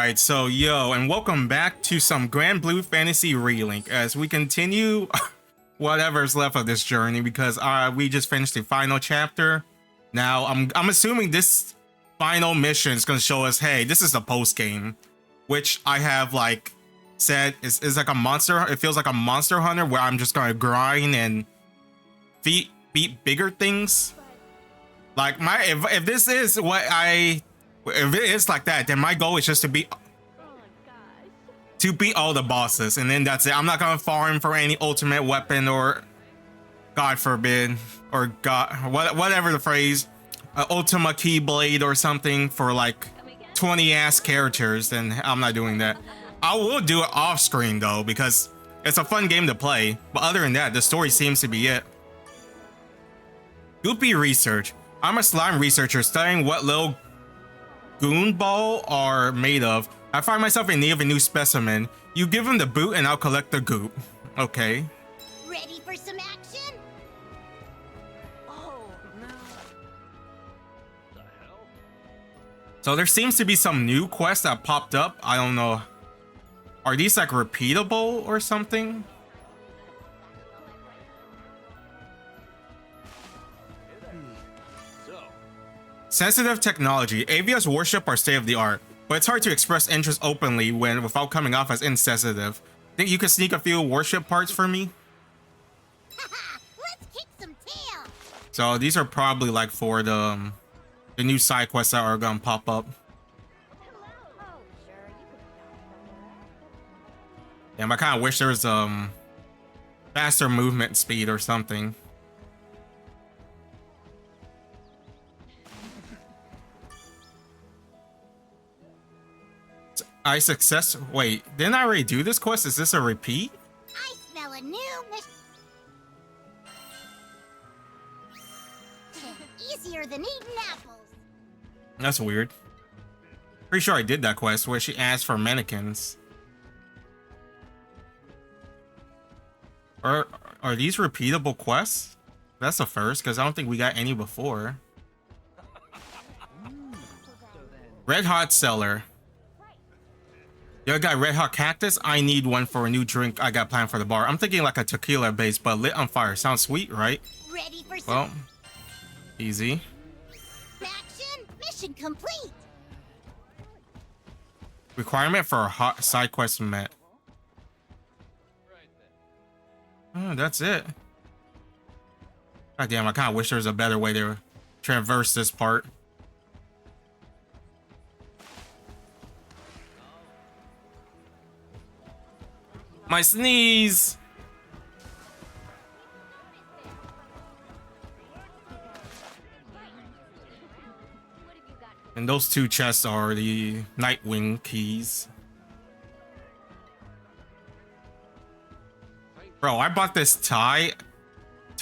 Alright, so yo, and welcome back to some Granblue Fantasy Relink as we continue whatever's left of this journey because we just finished the final chapter. Now, I'm assuming this final mission is going to show us, hey, this is the post game, which I have like said is like a monster. It feels like a monster hunter where I'm just going to grind and beat bigger things. Like if this is what if it is like that, then my goal is just to beat all the bosses, and then that's it. I'm not gonna farm for any ultimate weapon or, God forbid, or whatever the phrase, Ultima Keyblade or something for like 20 ass characters. Then I'm not doing that. I will do it off screen though because it's a fun game to play. But other than that, the story seems to be it. Goopy research. I'm a slime researcher studying what little goon ball are made of. I find myself in need of a new specimen. You give him the boot and I'll collect the goop. Okay. Ready for some action? Oh no. The hell? So there seems to be some new quests that popped up. I don't know. Are these like repeatable or something? Sensitive technology. Avia's worship are state of the art, but it's hard to express interest openly without coming off as insensitive. Think you could sneak a few worship parts for me? Let's kick some tail. So these are probably like for the new side quests that are gonna pop up. Damn, I kind of wish there was faster movement speed or something. Wait, didn't I already do this quest? Is this a repeat? I smell a new mission. Easier than eating apples. That's weird. Pretty sure I did that quest where she asked for mannequins. Are these repeatable quests? That's the first, because I don't think we got any before. Red Hot Cellar. Yo, got Red Hot Cactus? I need one for a new drink I got planned for the bar. I'm thinking like a tequila base, but lit on fire. Sounds sweet, right? Ready for some Well, easy. action? Mission complete. Requirement for a hot side quest met. Oh, that's it. God damn, I kind of wish there was a better way to traverse this part. My sneeze! And those two chests are the Nightwing keys. Bro, I bought this Thai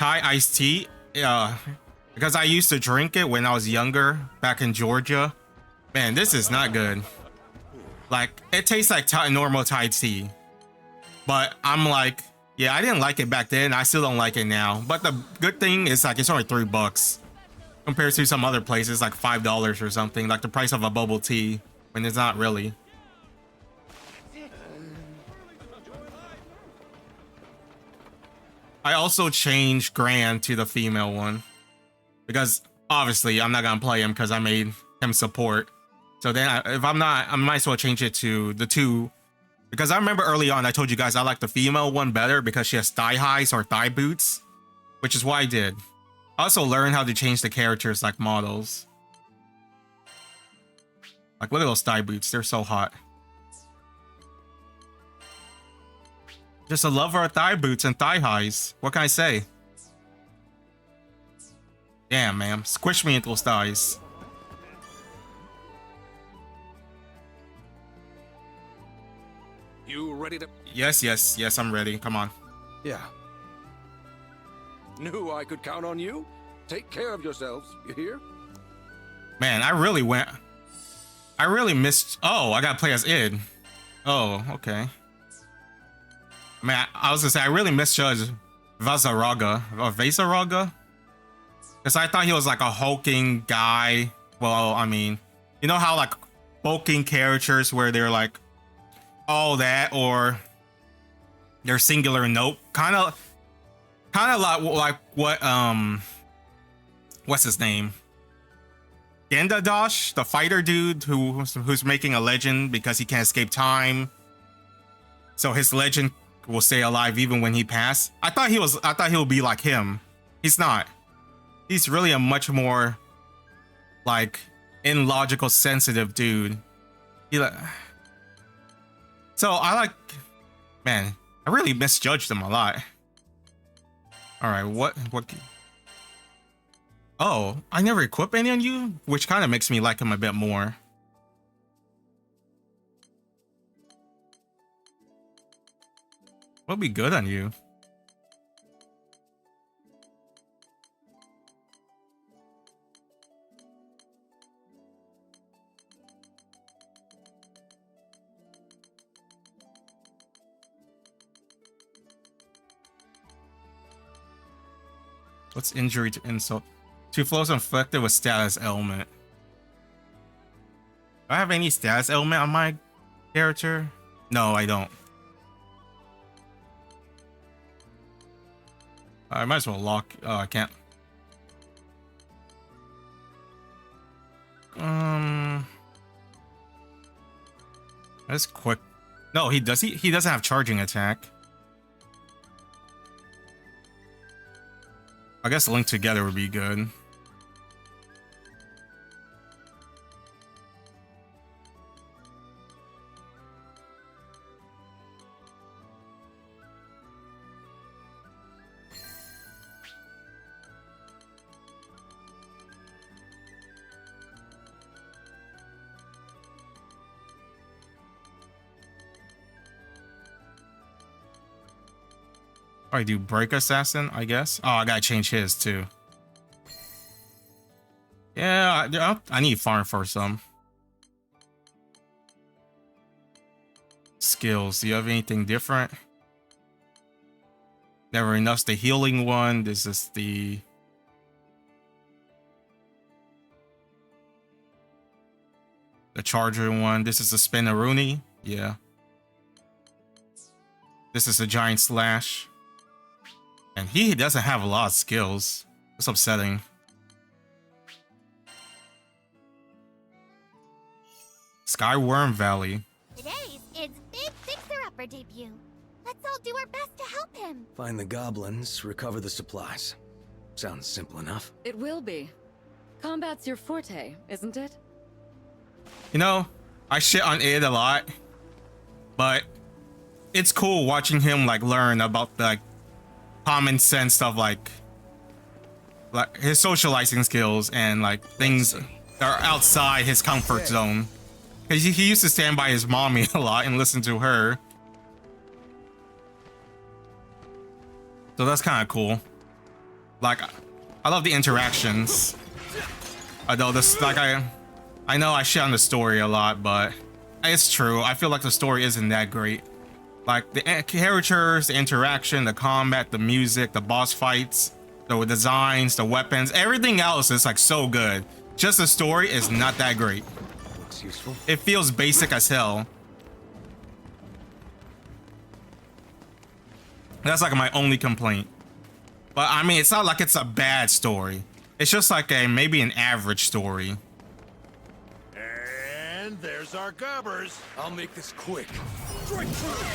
iced tea because I used to drink it when I was younger back in Georgia. Man, this is not good. Like, it tastes like normal Thai tea. But I'm like, yeah, I didn't like it back then. I still don't like it now. But the good thing is like it's only $3 compared to some other places like $5 or something, like the price of a bubble tea when it's not really. I also changed Gran to the female one because obviously I'm not gonna play him because I made him support. So then if I'm not, I might as well change it to the two. Because I remember early on, I told you guys I like the female one better because she has thigh highs or thigh boots, which is what I did. I also learned how to change the characters like models. Like, look at those thigh boots. They're so hot. Just a lover of thigh boots and thigh highs. What can I say? Damn, man. Squish me into those thighs. You ready to? Yes, I'm ready. Come on. Yeah. Knew I could count on you. Take care of yourselves, you hear? Man, I really missed. Oh, I gotta play as Id. Oh, okay. Man, I was gonna say, I really misjudged Vasaraga. Or Vasaraga? Because I thought he was like a hulking guy. Well, I mean, you know how like bulking characters where they're like all that, or they're singular note, kind of like what what's his name, Gendadash, the fighter dude who's making a legend because he can't escape time, so his legend will stay alive even when he passed. I thought he would be like him. He's not. He's really a much more like illogical, sensitive dude. So I like, man, I really misjudged him a lot. All right, what? Oh, I never equip any on you, which kind of makes me like him a bit more. What'll be good on you? What's injury to insult? 2 flows inflicted with status element. Do I have any status element on my character? No, I don't. I might as well lock. Oh, I can't. That's quick. No, he does. He doesn't have charging attack. I guess linked together would be good. I do break assassin, I guess. Oh, I gotta change his too. Yeah, I need farm for some skills. Do you have anything different? Never enough's the healing one. This is the charger one. This is the Spinaroonie. Yeah. This is a giant slash. And he doesn't have a lot of skills. It's upsetting. Skyworm Valley. Today's its big fixer-upper debut. Let's all do our best to help him. Find the goblins, recover the supplies. Sounds simple enough. It will be. Combat's your forte, isn't it? You know, I shit on it a lot, but it's cool watching him like learn about the common sense stuff, like his socializing skills and like things that are outside his comfort zone. Because he used to stand by his mommy a lot and listen to her. So that's kind of cool. Like, I love the interactions. Although this, like, I know I shit on the story a lot, but it's true. I feel like the story isn't that great. Like the characters, the interaction, the combat, the music, the boss fights, the designs, the weapons, everything else is like so good. Just the story is not that great. Looks useful. It feels basic as hell. That's like my only complaint. But I mean, it's not like it's a bad story. It's just like maybe an average story. And there's our gobbers. I'll make this quick. Strike through.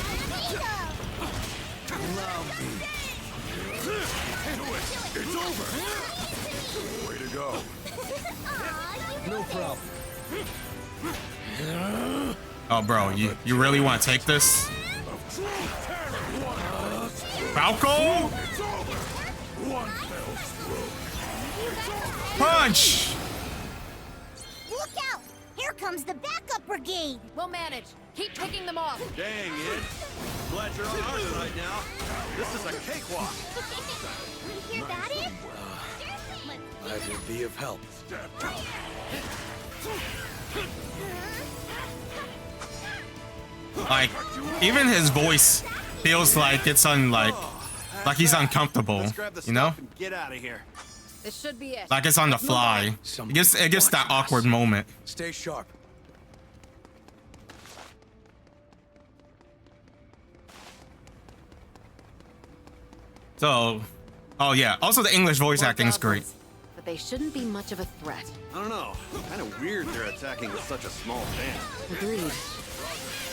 It's over. Way to go. No problem. Oh, bro, you really want to take this? Falco? Punch! Look out! Here comes the backup brigade! We'll manage. Keep picking them off. Dang it. Glad you're on our side now. This is a cakewalk. You hear that, Ed? I will be of help. Like, even his voice feels like it's like he's uncomfortable, you know? Get out of here. This should be it. Like it's on the fly. It gets that awkward moment. Stay sharp. So, oh yeah. Also, the English voice More acting is great. goblins, but they shouldn't be much of a threat. I don't know. Kind of weird they're attacking with such a small band. Agreed.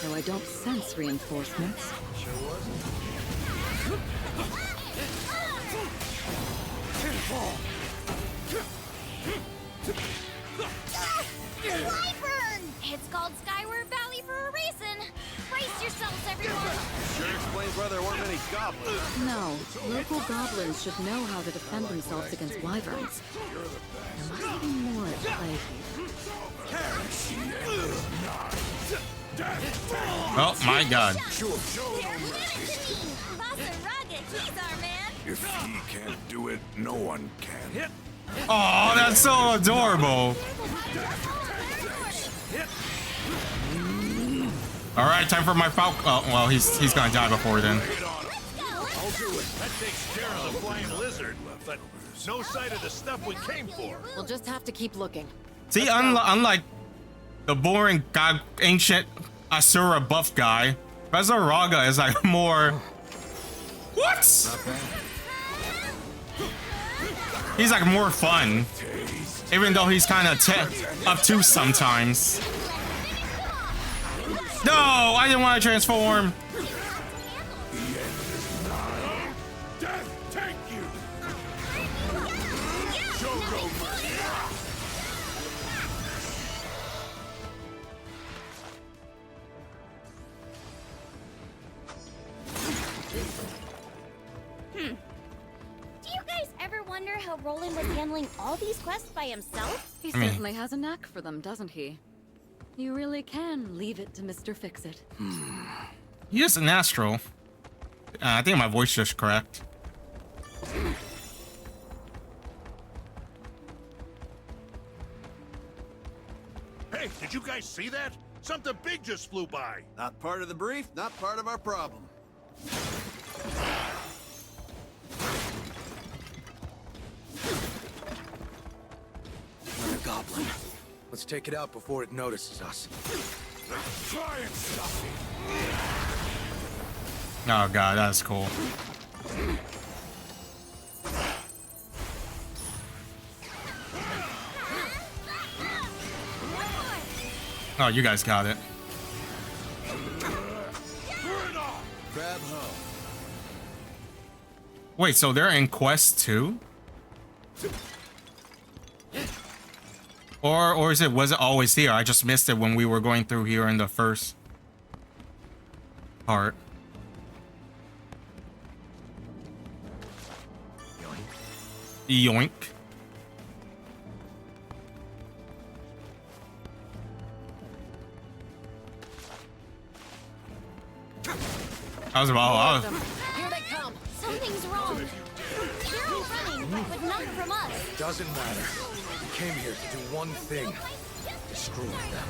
Though I don't sense reinforcements. Wyvern! It's called Skyward Valley for a reason. Brace yourselves, everyone. Sure explains why there weren't many goblins. No, local goblins should know how to defend themselves against wyverns. There must be more at play here. Oh my god. If he can't do it, no one can. Oh, that's so adorable. All right, time for my falcon. Oh, well, he's gonna die before then. I'll do it. That takes care of the flying lizard, but no sight of the stuff we came for. We'll just have to keep looking. See, unlike the boring god, ancient Asura buff guy, Professor Raga is like more. What? He's like more fun, even though he's kind of obtuse sometimes. No, I didn't want to transform. Death, take you. Do you guys ever wonder how Roland was handling all these quests by himself? He certainly has a knack for them, doesn't he? You really can leave it to Mr.Fix it. He is an astral. I think my voice just cracked. Hey, did you guys see that? Something big just flew by. Not part of the brief, not part of our problem. Another goblin. Let's take it out before it notices us. Try and stop me. Oh god, that's cool. Oh, you guys got it. Grab hoe. Wait, so they're in quest too? Or was it always here? I just missed it when we were going through here in the first part. Yoink. I was about. Here they come. Something's wrong. They're all running, but not from us. Doesn't matter. We came here to do one thing. Destroy them.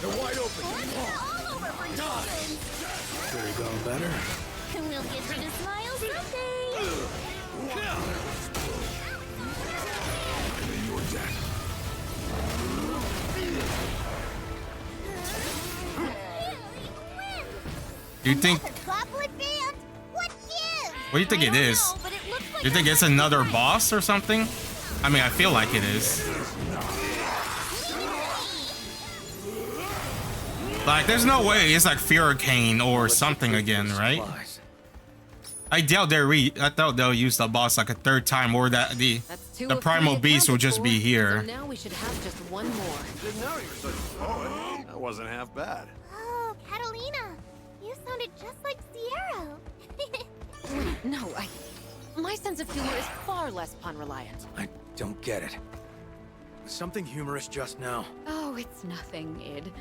They're wide open. All over for nonsense. Could have gone better. We'll get you to smile someday. You're dead. Do you think? What do you think it is? Do you think it's another boss or something? I mean, I feel like it is. Like, there's no way it's like Hurricane or something again, right? I doubt they'll use the boss like a third time, or that the primal beast will just be here. So now we should have just one more. Didn't know you were such a poet. That wasn't half bad. Oh, Catalina, you sounded just like Sierra. Wait, no, my sense of humor is far less pun-reliant. I don't get it. Something humorous just now. Oh, it's nothing, Id.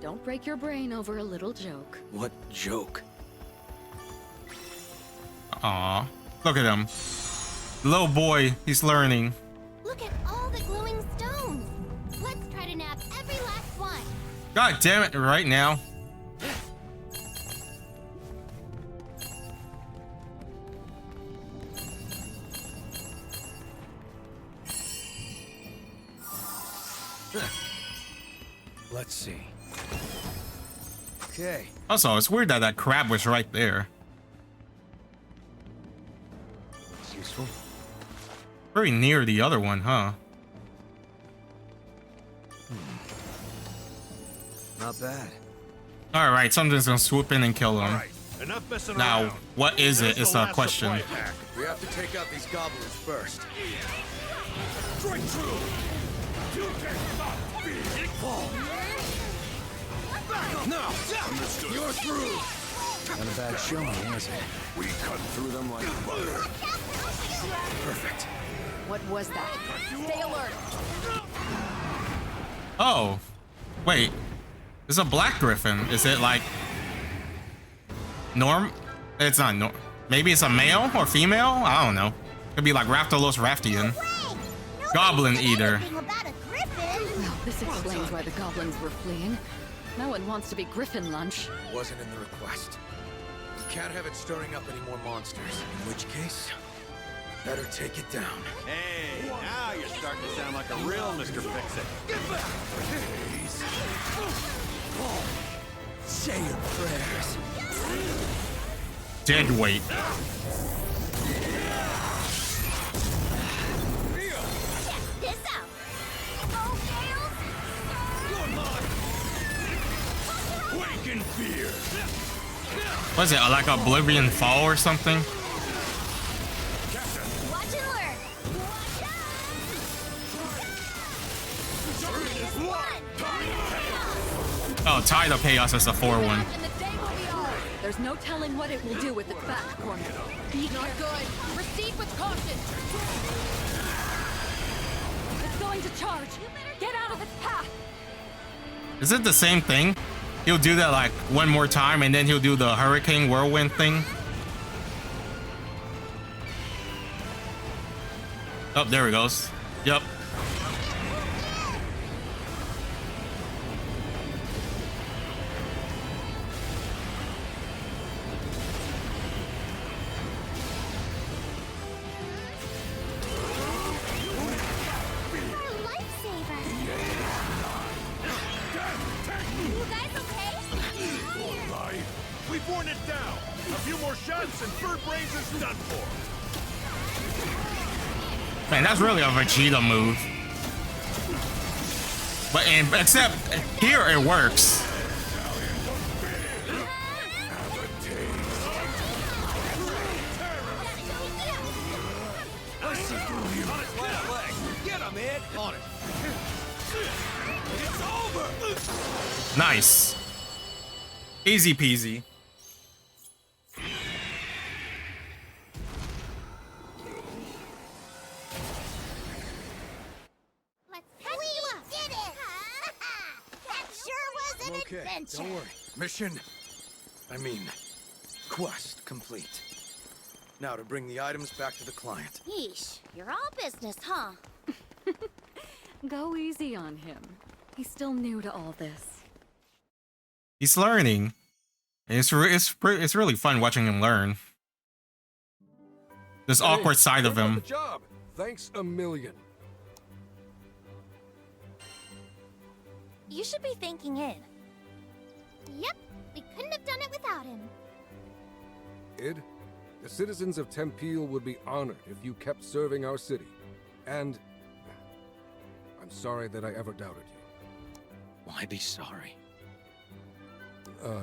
Don't break your brain over a little joke. What joke? Aw, look at him. Little boy, he's learning. Look at all the glowing stones. Let's try to nab every last one. God damn it, right now. Let's see. Okay. Also, it's weird that that crab was right there. It's useful. Very near the other one, huh? Not bad. All right, something's gonna swoop in and kill him. All right, enough messing Now, around. what is it? Here's It's the a last question. supply pack. We have to take out these goblins first. Straight through. You cannot be equal. No! You're through! Not a bad showing, is it? We cut through them like butter. Perfect. What was that? Stay alert. Oh, wait. It's a black griffin. Is it like norm? It's not norm. Maybe it's a male or female? I don't know. Could be like Raptolos Raftian. Goblin eater. Well, this explains why the goblins were fleeing. No one wants to be griffin lunch. Wasn't in the request. You can't have it stirring up any more monsters. In which case, better take it down. Hey, now you're starting to sound like a real Mr. Fix-It. Get back! Please. Say your prayers. Dead weight. Check this out. Oh, Gales. Wake in fear. What is it? Like Oblivion Fall or something? Watch and learn. Watch out. Oh, Tide of Chaos is a 4-1. And the day will be ours. There's no telling what it will do with its back corner. Be not good. Proceed with caution. It's going to charge. Get out of its path. Is it the same thing? He'll do that like one more time and then he'll do the hurricane whirlwind thing. Oh, there he goes. Yep. We've worn it down. A few more shots and Bird Brains is done for. Man, that's really a Vegeta move. But except here it works. Get him, Ed. On it. It's over. Nice. Easy peasy. We did it! That sure was an Okay, adventure. don't worry. Quest complete. Now to bring the items back to the client. Yeesh, you're all business, huh? Go easy on him. He's still new to all this. He's learning. It's really fun watching him learn. This awkward side of him. The job. Thanks a million. You should be thanking Id. Yep, we couldn't have done it without him. Id, the citizens of Tempeel would be honored if you kept serving our city. And I'm sorry that I ever doubted you. Why be sorry? I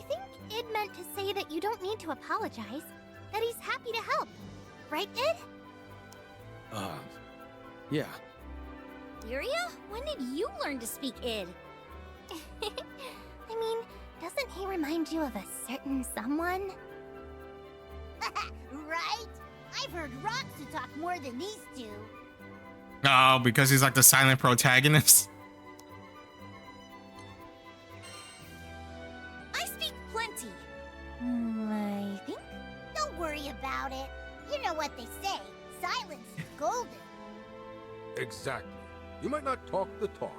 think Id meant to say that you don't need to apologize. That he's happy to help. Right, Id? Yeah. Lyria, when did you learn to speak Id? I mean, doesn't he remind you of a certain someone? Right? I've heard rocks who talk more than these two. Oh, because he's like the silent protagonist. I speak plenty. I think. Don't worry about it. You know what they say. Silence is golden. Exactly. You might not talk the talk,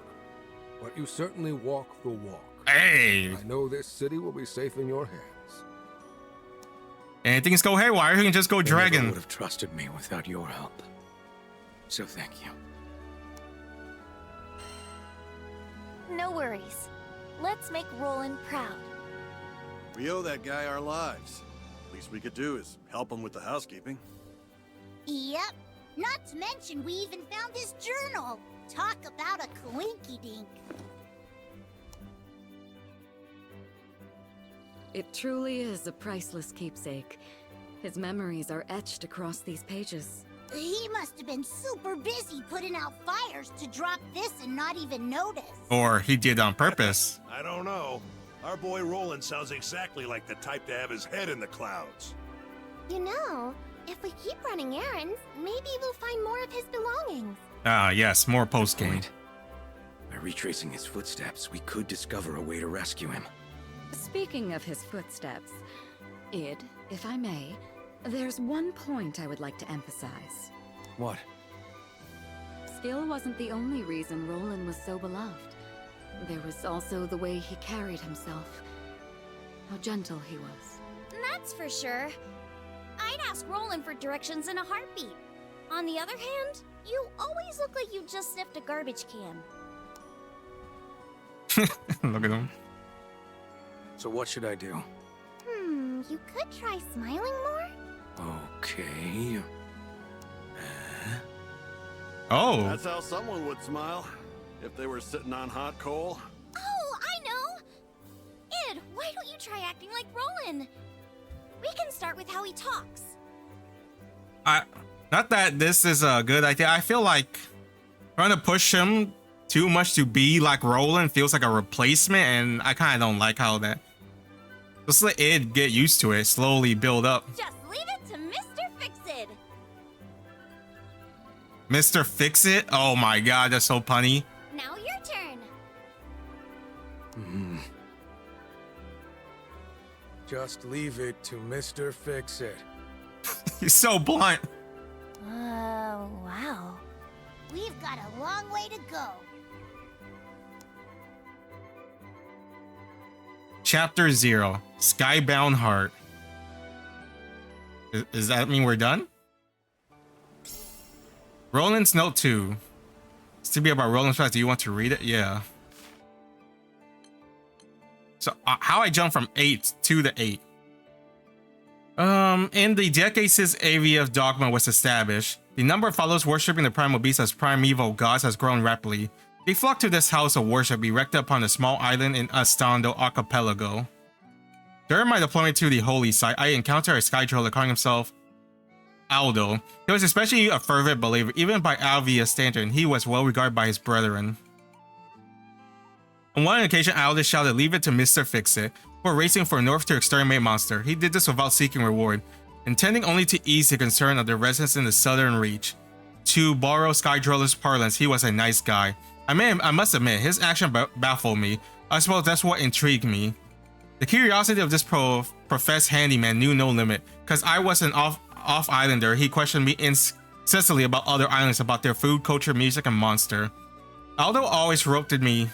but you certainly walk the walk. Hey, I know this city will be safe in your hands. anything's go haywire, he can just go They never dragon. would have trusted me without your help. So thank you. No worries. Let's make Roland proud. We owe that guy our lives. Least we could do is help him with the housekeeping. Yep. Not to mention, we even found his journal. Talk about a coinky-dink. It truly is a priceless keepsake. His memories are etched across these pages. He must have been super busy putting out fires to drop this and not even notice. Or he did on purpose. I don't know. Our boy Roland sounds exactly like the type to have his head in the clouds. You know, if we keep running errands, maybe we'll find more of his belongings. Ah, yes, more post-game. Point. By retracing his footsteps, we could discover a way to rescue him. Speaking of his footsteps, Id, if I may, there's one point I would like to emphasize. What? Skill wasn't the only reason Roland was so beloved. There was also the way he carried himself. How gentle he was. That's for sure. I'd ask Roland for directions in a heartbeat. On the other hand, you always look like you just sniffed a garbage can. Look at him. So what should I do? You could try smiling more? Okay. Oh, That's how someone would smile if they were sitting on hot coal. Oh, I know! Id, why don't you try acting like Roland? We can start with how he talks. not that this is a good idea. I feel like trying to push him too much to be like Roland feels like a replacement, and I kind of don't like how that. Just let Id get used to it, slowly build up. Just leave it to Mr.Fix. Mr.Fix. Oh my god, that's so punny. Now your turn. Just leave it to Mr. Fix-It. He's so blunt. Oh, wow. We've got a long way to go. Chapter 0, Skybound Heart. Does that mean we're done? Roland's Note 2. It's to be about Roland's past. Do you want to read it? Yeah. So, how I jumped from 8 to the 8. In the decades since AVF dogma was established, the number of followers worshipping the primal beasts as primeval gods has grown rapidly. They flocked to this house of worship erected upon a small island in Estando Archipelago. During my deployment to the holy site, I encountered a sky troller calling himself Aldo. He was especially a fervent believer, even by Alvia's standard, and he was well regarded by his brethren. On one occasion, Aldo shouted, "Leave it to Mr. Fix-It," for racing for north to exterminate a monster. He did this without seeking reward, intending only to ease the concern of the residents in the southern reach. To borrow Skydroller's parlance, he was a nice guy. I must admit, his action baffled me. I suppose that's what intrigued me. The curiosity of this professed handyman knew no limit. Cause I was an off-islander, he questioned me incessantly about other islands, about their food, culture, music, and monster. Aldo always roped me.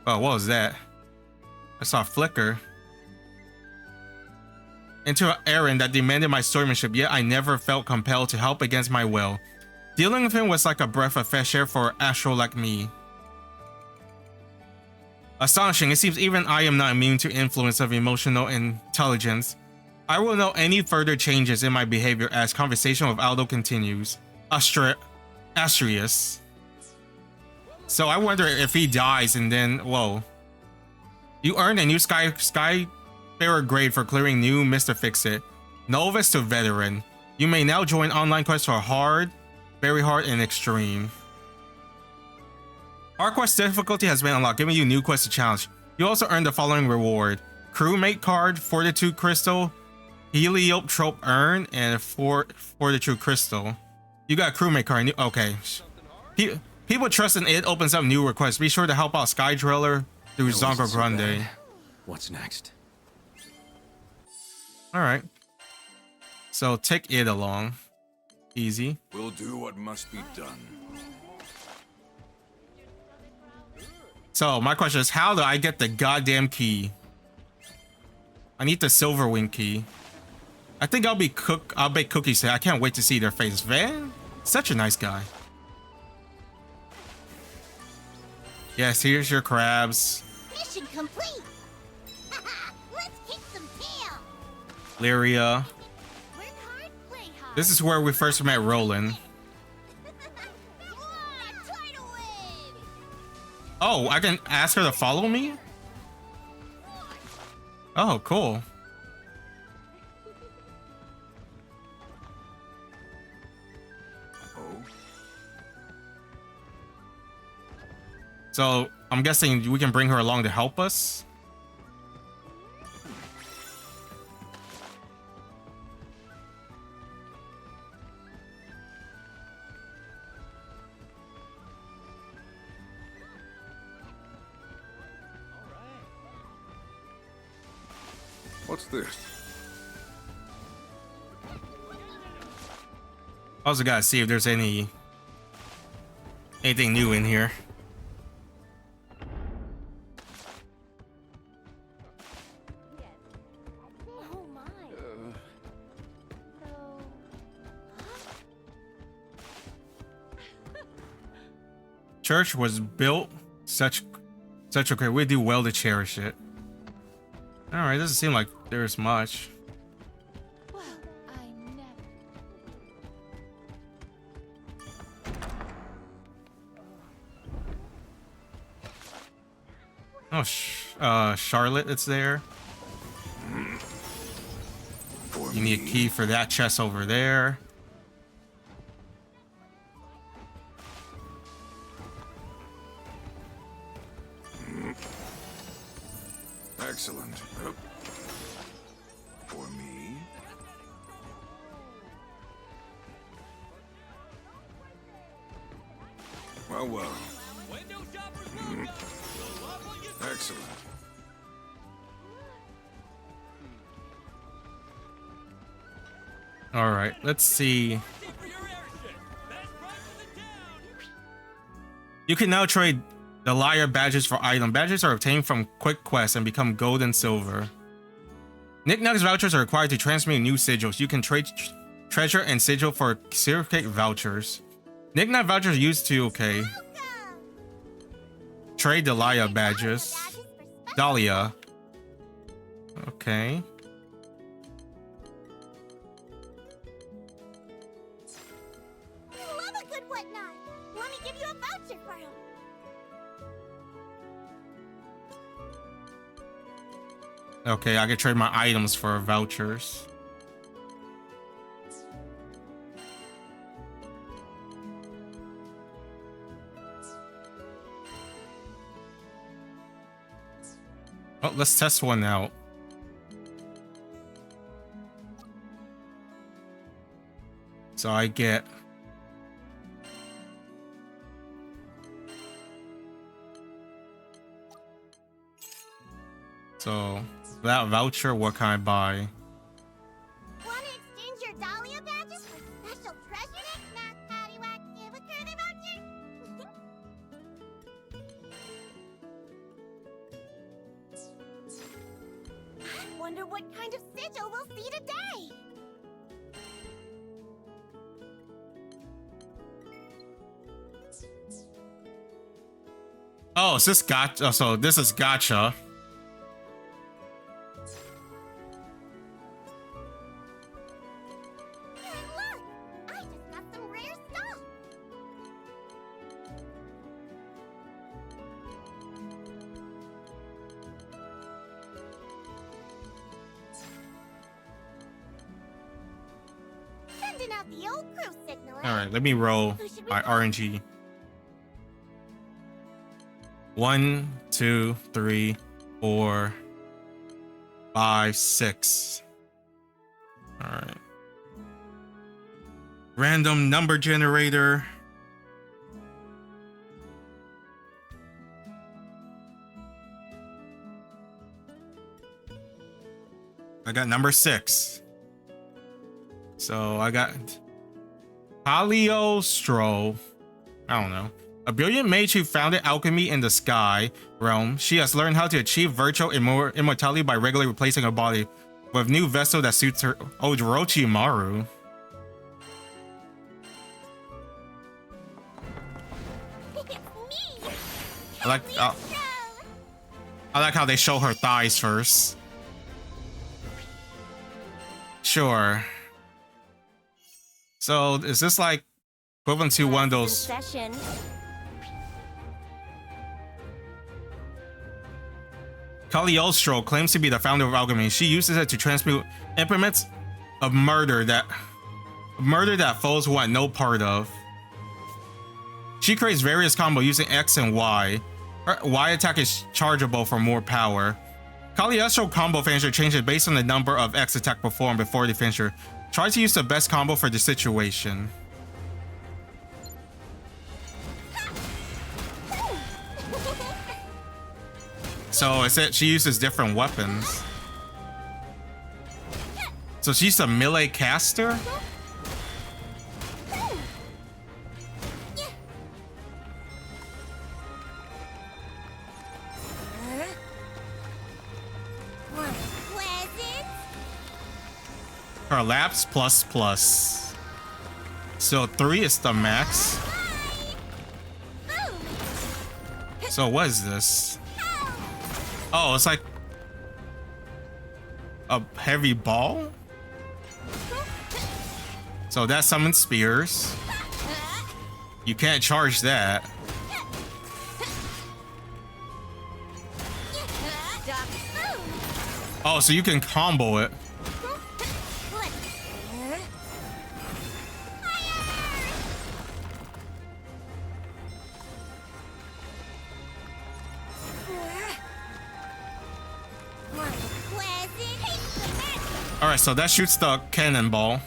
Oh, what was that? I saw a flicker. Into an errand that demanded my swordsmanship, yet I never felt compelled to help against my will. Dealing with him was like a breath of fresh air for an astral like me. Astonishing, it seems even I am not immune to influence of emotional intelligence. I will know any further changes in my behavior as conversation with Aldo continues. Astrius. So I wonder if he dies and then, whoa. You earned a new Skyfarer grade for clearing new Mr. Fix-It. Novice to veteran. You may now join online quests for hard, very hard, and extreme. Our quest difficulty has been unlocked, giving you new quests to challenge. You also earned the following reward: crewmate card, Fortitude Crystal, Heliotrope Urn, and Fortitude Crystal. You got a crewmate card. Okay. People trust in it opens up new requests. Be sure to help out Skydriller through Zongo Grande. What's next? Alright. So take it along. Easy. We'll do what must be done. So my question is, how do I get the goddamn key? I need the Silverwing key. I think I'll bake cookies today. I can't wait to see their faces. Van? Such a nice guy. Yes, here's your crabs. Mission complete! Let's kick some tail! Lyria. Work hard, play hard. This is where we first met Roland. Tidal wave! Oh, I can ask her to follow me? Oh, cool. So, I'm guessing we can bring her along to help us? What's this? I also gotta see if there's anything new in here. Oh my. Church was built such okay. We do well to cherish it. All right, doesn't seem like there's much. Well, I never. Oh, Charlotte, it's there. You need a key for that chest over there. Excellent. For me? Well, well. Excellent. All right, let's see. You can now trade the Lyria badges for item. Badges are obtained from quick quests and become gold and silver. Knickknacks vouchers are required to transmit new sigils. You can trade treasure and sigil for certificate vouchers. Knickknack vouchers used to, okay. Trade the Lyria badges. Dahlia. Okay. Love a good whatnot! Let me give you a voucher for him! Okay, I can trade my items for vouchers. Oh, let's test one out. So I get that voucher, what can I buy? Want to exchange your Dahlia badges for special treasure knickknack? Paddywhack, give a curly voucher? I wonder what kind of sigil we'll see today. Oh, is this gotcha? So this is gotcha. Let me roll my RNG. 1, 2, 3, 4, 5, 6. All right. Random number generator. I got number 6. So I got Cagliostro. I don't know. A brilliant mage who founded alchemy in the sky realm. She has learned how to achieve virtual immortality by regularly replacing her body with a new vessel that suits her. Oh, Orochimaru. I I like how they show her thighs first. Sure. So is this like equivalent to one of those? Session. Cagliostro claims to be the founder of alchemy. She uses it to transmute implements of murder that foes want no part of. She creates various combos using X and Y. Her Y attack is chargeable for more power. Cagliostro combo finisher changes based on the number of X attack performed before the finisher. Try to use the best combo for the situation. So is it she uses different weapons? So she's a melee caster? Collapse plus plus. So 3 is the max. So what is this? Oh, it's like a heavy ball? So that summons spears. You can't charge that. Oh, so you can combo it. Alright, so that shoots the cannonball.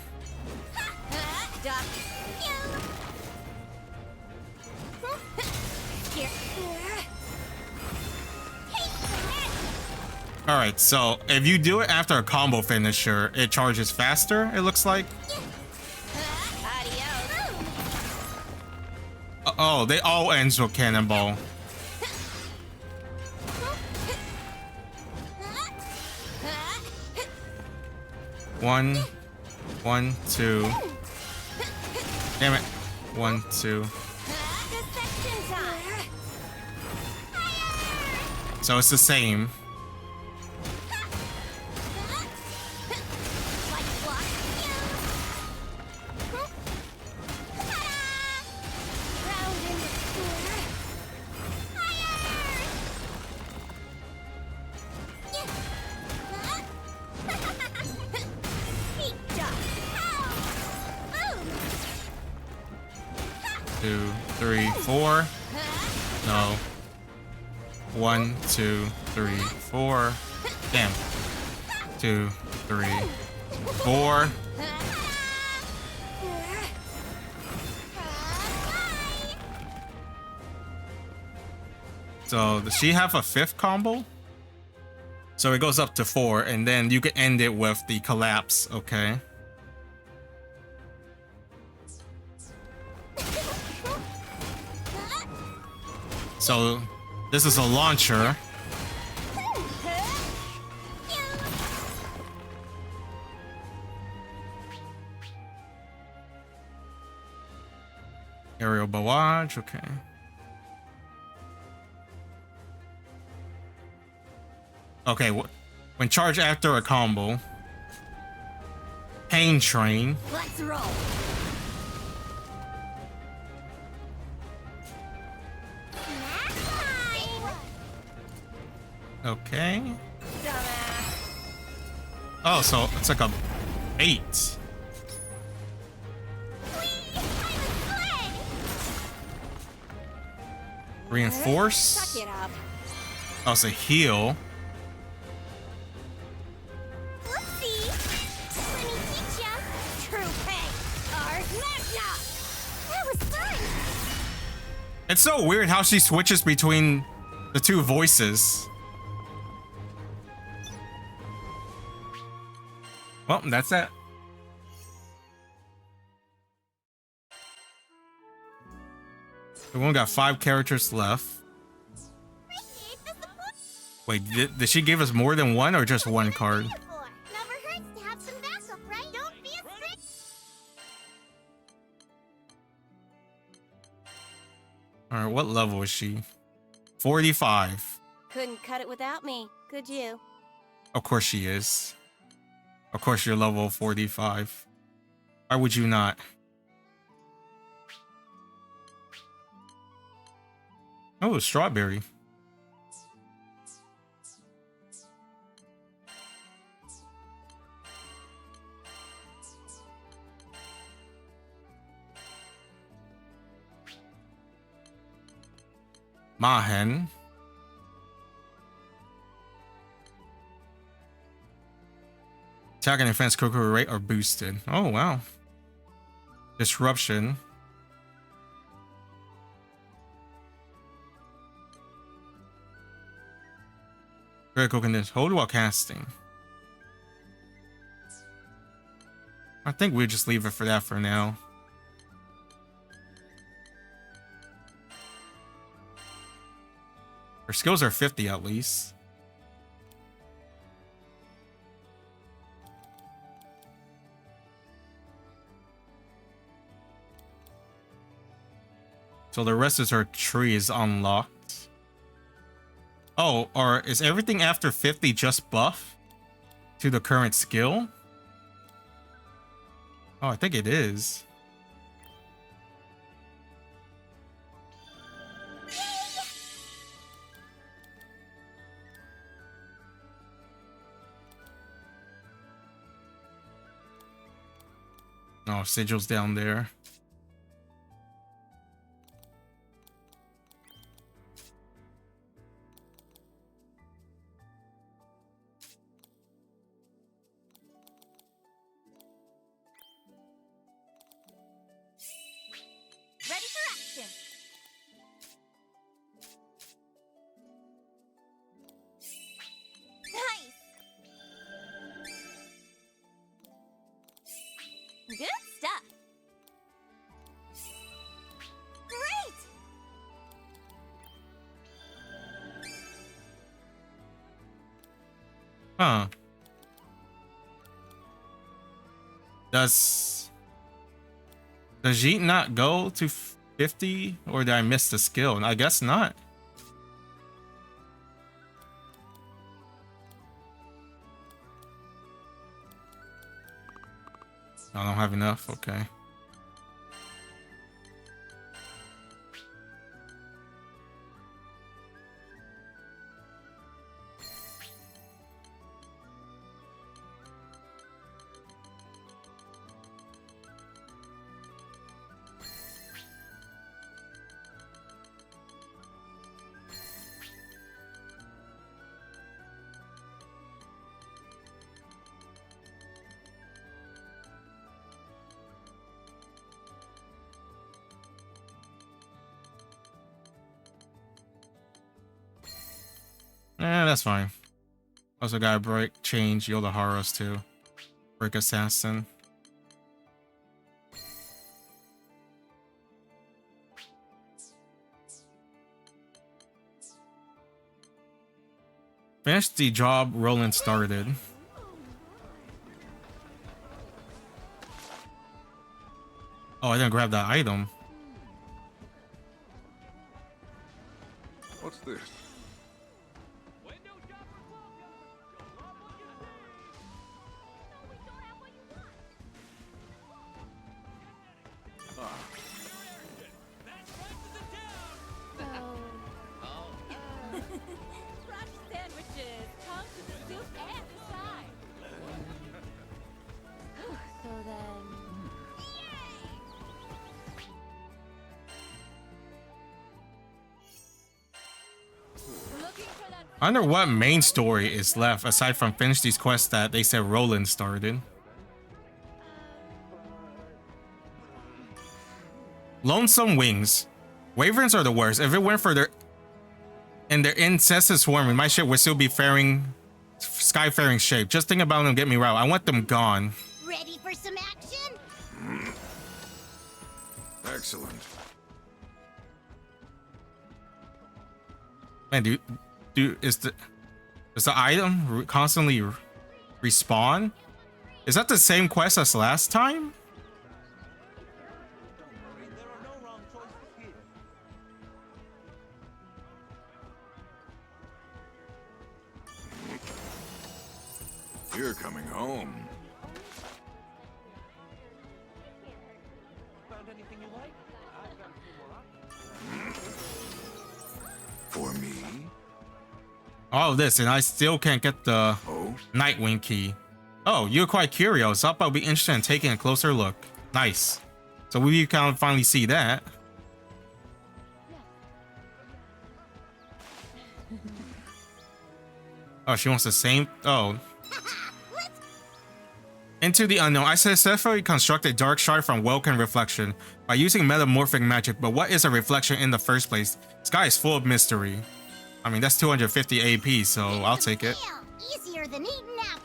Alright, so if you do it after a combo finisher, it charges faster, it looks like. Oh, they all ends with cannonball. One, 2. Damn it. 1, 2. So it's the same. Two, 3, 4. No. 1, 2, 3, 4. Damn. 2, 3, 4. So does she have a 5th combo? So it goes up to 4, and then you can end it with the collapse. Okay. So this is a launcher. Aerial barrage, okay. Okay, when charged after a combo. Pain train. Let's roll. Okay. Oh, so it's like a 8. Reinforce. Oh, it's a heal. It's so weird how she switches between the two voices. Well, that's it. We only got 5 characters left. Wait, did she give us more than one or just one card? Alright, what level is she? 45. Couldn't cut it without me, could you? Of course she is. Of course you're level 45. Why would you not? Oh, strawberry. Mahen. Attack and defense critical rate are boosted. Oh wow. Disruption. Critical condition. Hold while casting. I think we'll just leave it for that for now. Her skills are 50 at least. So the rest of her tree is unlocked. Oh, or is everything after 50 just buff to the current skill? Oh, I think it is. Oh, sigil's down there. Ready for action. Nice. Good stuff. Great. Huh. Does Jeet not go to 50, or did I miss the skill? I guess not. I don't have enough. Okay. That's fine. Also gotta break, change Yodaharos too. Break assassin. Finish the job Roland started. Oh, I didn't grab that item. What's this? I wonder what main story is left aside from finish these quests that they said Roland started. Lonesome Wings. Wyverns are the worst. If it weren't for their incessant swarming, my ship would still be skyfaring shape. Just think about them, get me right. I want them gone. Ready for some action? Excellent. Man, does the item constantly respawn? Is that the same quest as last time? You're coming home. For me? All of this, and I still can't get the Nightwing key. Oh, you're quite curious. Thought I'll be interested in taking a closer look. Nice. So we can finally see that. Oh, she wants the same. Oh. Into the unknown. I successfully constructed Dark Shard from Welkin Reflection by using metamorphic magic, but what is a reflection in the first place? Sky is full of mystery. I mean, that's 250 AP, so I'll take it. Easier than eating apples.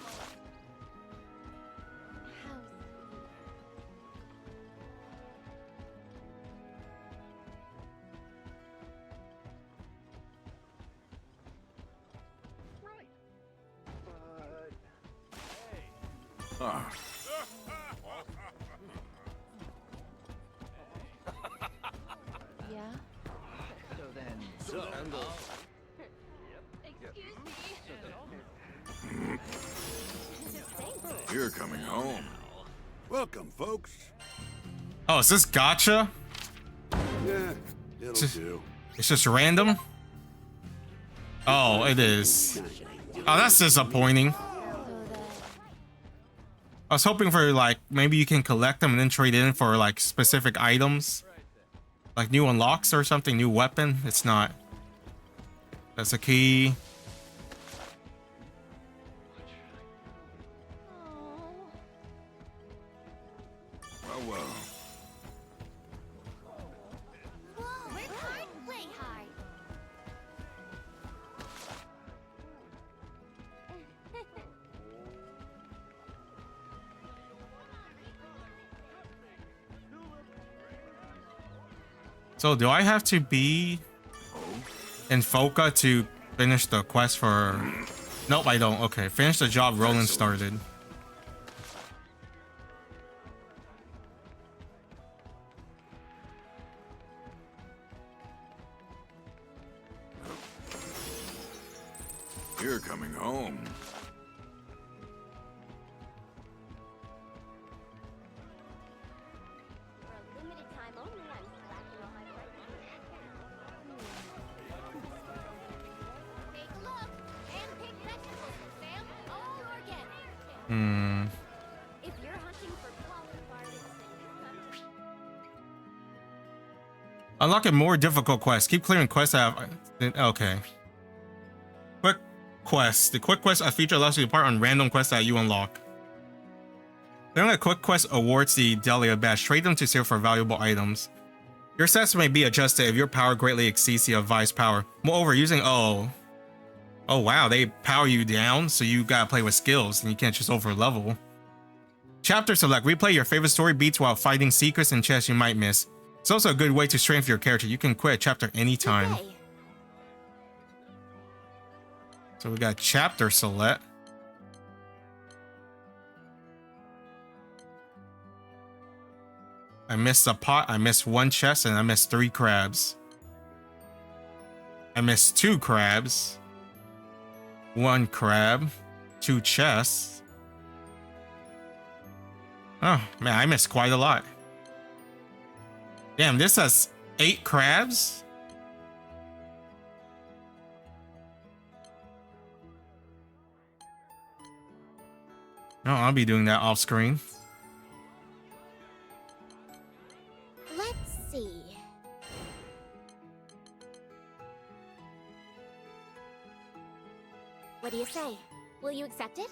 Ah. Yeah? You're coming home. Welcome, folks. Oh, is this gotcha? Yeah, it'll do. It's just random? Oh, it is. Oh, that's disappointing. I was hoping for, like, maybe you can collect them and then trade in for, like, specific items. Like new unlocks or something, new weapon. It's not. That's a key. Well, well. Whoa, work hard, play hard. So do I have to be in Foca to finish the quest for... Nope, I don't. Okay, finish the job Roland started. You're coming home. If you're hunting for quality bargains, then Unlocking more difficult quests. Keep clearing quests that have... Okay. Quick quest. The quick quest feature allows you to part on random quests that you unlock. Clearing a quick quest awards the Delia badge. Trade them to sale for valuable items. Your stats may be adjusted if your power greatly exceeds the advised power. Moreover, using... Oh wow, they power you down, so you gotta play with skills, and you can't just over level. Chapter select. Replay your favorite story beats while fighting secrets and chests you might miss. It's also a good way to strengthen your character. You can quit a chapter anytime. okay. So we got chapter select. I missed a pot, I missed one chest, and I missed 3 crabs. I missed 2 crabs. 1 crab. 2 chests. Oh, man, I missed quite a lot. Damn, this has 8 crabs? No, I'll be doing that off screen. Let's see. What do you say? Will you accept it?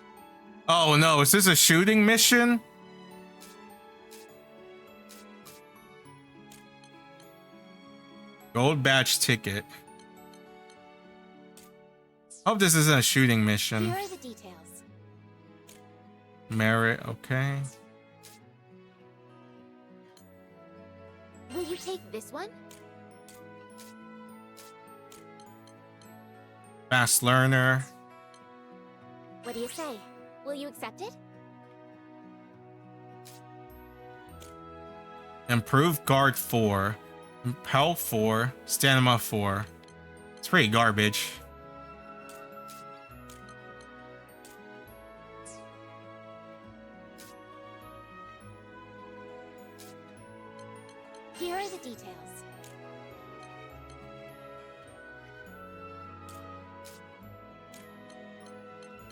Oh no, is this a shooting mission? Gold badge ticket. Hope this isn't a shooting mission. Here are the details. Merit, okay. Will you take this one? Fast learner. What do you say? Will you accept it? Improved guard 4. Health 4. Stamina 4. It's pretty garbage. Here are the details.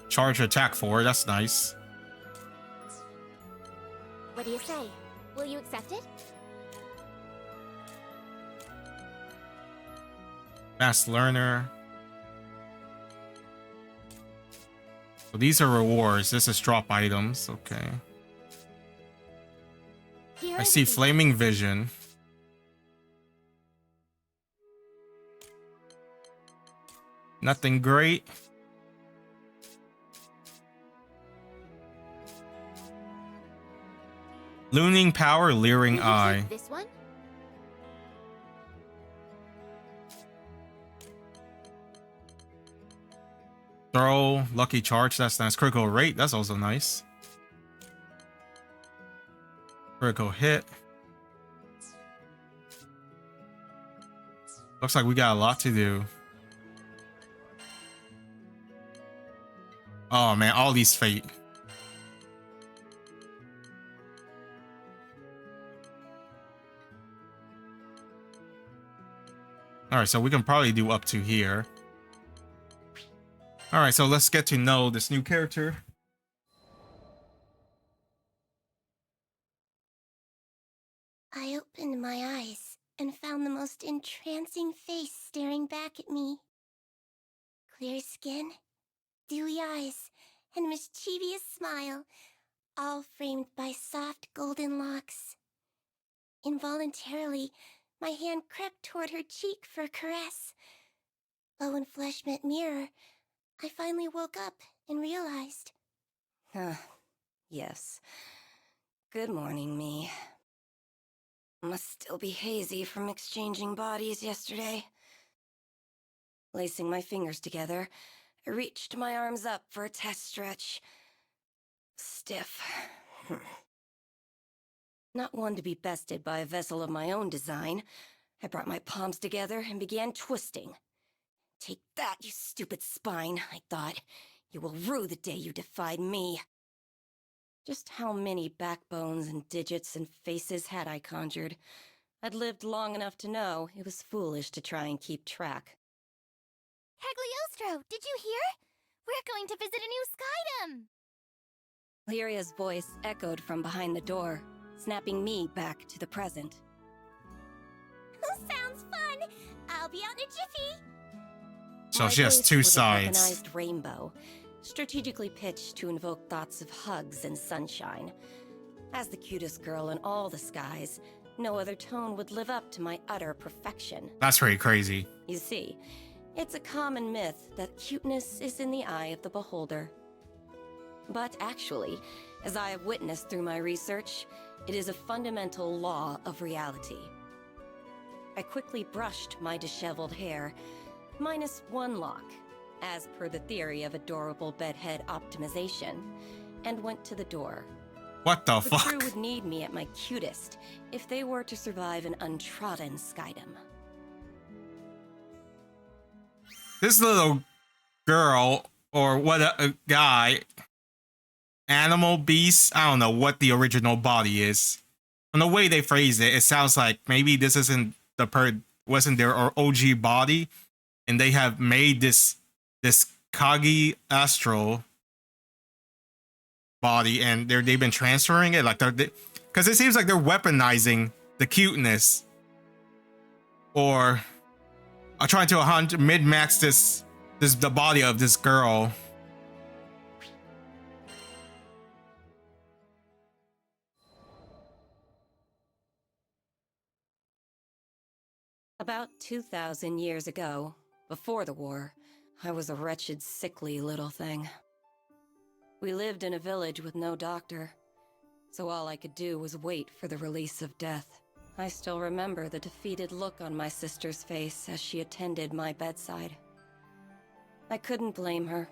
Charge attack 4, that's nice. What do you say? Will you accept it? Fast learner. So these are rewards. This is drop items. Okay. Here I are see the flaming vision. Nothing great. Looning power, leering Will you eye. take this one? Throw, lucky charge, that's nice. Critical rate, that's also nice. Critical hit. Looks like we got a lot to do. Oh man, all these fate. Alright, so we can probably do up to here. Alright, so let's get to know this new character. I opened my eyes and found the most entrancing face staring back at me. Clear skin, dewy eyes, and mischievous smile, all framed by soft golden locks. Involuntarily, my hand crept toward her cheek for a caress. But when flesh met mirror, I finally woke up and realized. Yes. Good morning, me. Must still be hazy from exchanging bodies yesterday. Lacing my fingers together, I reached my arms up for a test stretch. Stiff. Not one to be bested by a vessel of my own design, I brought my palms together and began twisting. Take that, you stupid spine, I thought. You will rue the day you defied me. Just how many backbones and digits and faces had I conjured? I'd lived long enough to know it was foolish to try and keep track. Cagliostro, did you hear? We're going to visit a new skydom! Lyria's voice echoed from behind the door, snapping me back to the present. Sounds fun! I'll be out in a jiffy! So she has two sides. A weaponized rainbow, strategically pitched to invoke thoughts of hugs and sunshine. As the cutest girl in all the skies, no other tone would live up to my utter perfection. That's pretty crazy. You see, it's a common myth that cuteness is in the eye of the beholder. But actually, as I have witnessed through my research, it is a fundamental law of reality. I quickly brushed my disheveled hair, minus one lock, as per the theory of adorable bedhead optimization, and went to the door. What the The fuck? crew would need me at my cutest if they were to survive an untrodden skydom. This little girl, or what a guy, animal, beast, I don't know what the original body is. From the way they phrase it, it sounds like maybe this isn't wasn't their OG body, and they have made this Cagliostro body, and they've been transferring it, like because it seems like they're weaponizing the cuteness, or are trying to mid-max the body of this girl. About 2,000 years ago, before the war, I was a wretched, sickly little thing. We lived in a village with no doctor, so all I could do was wait for the release of death. I still remember the defeated look on my sister's face as she attended my bedside. I couldn't blame her.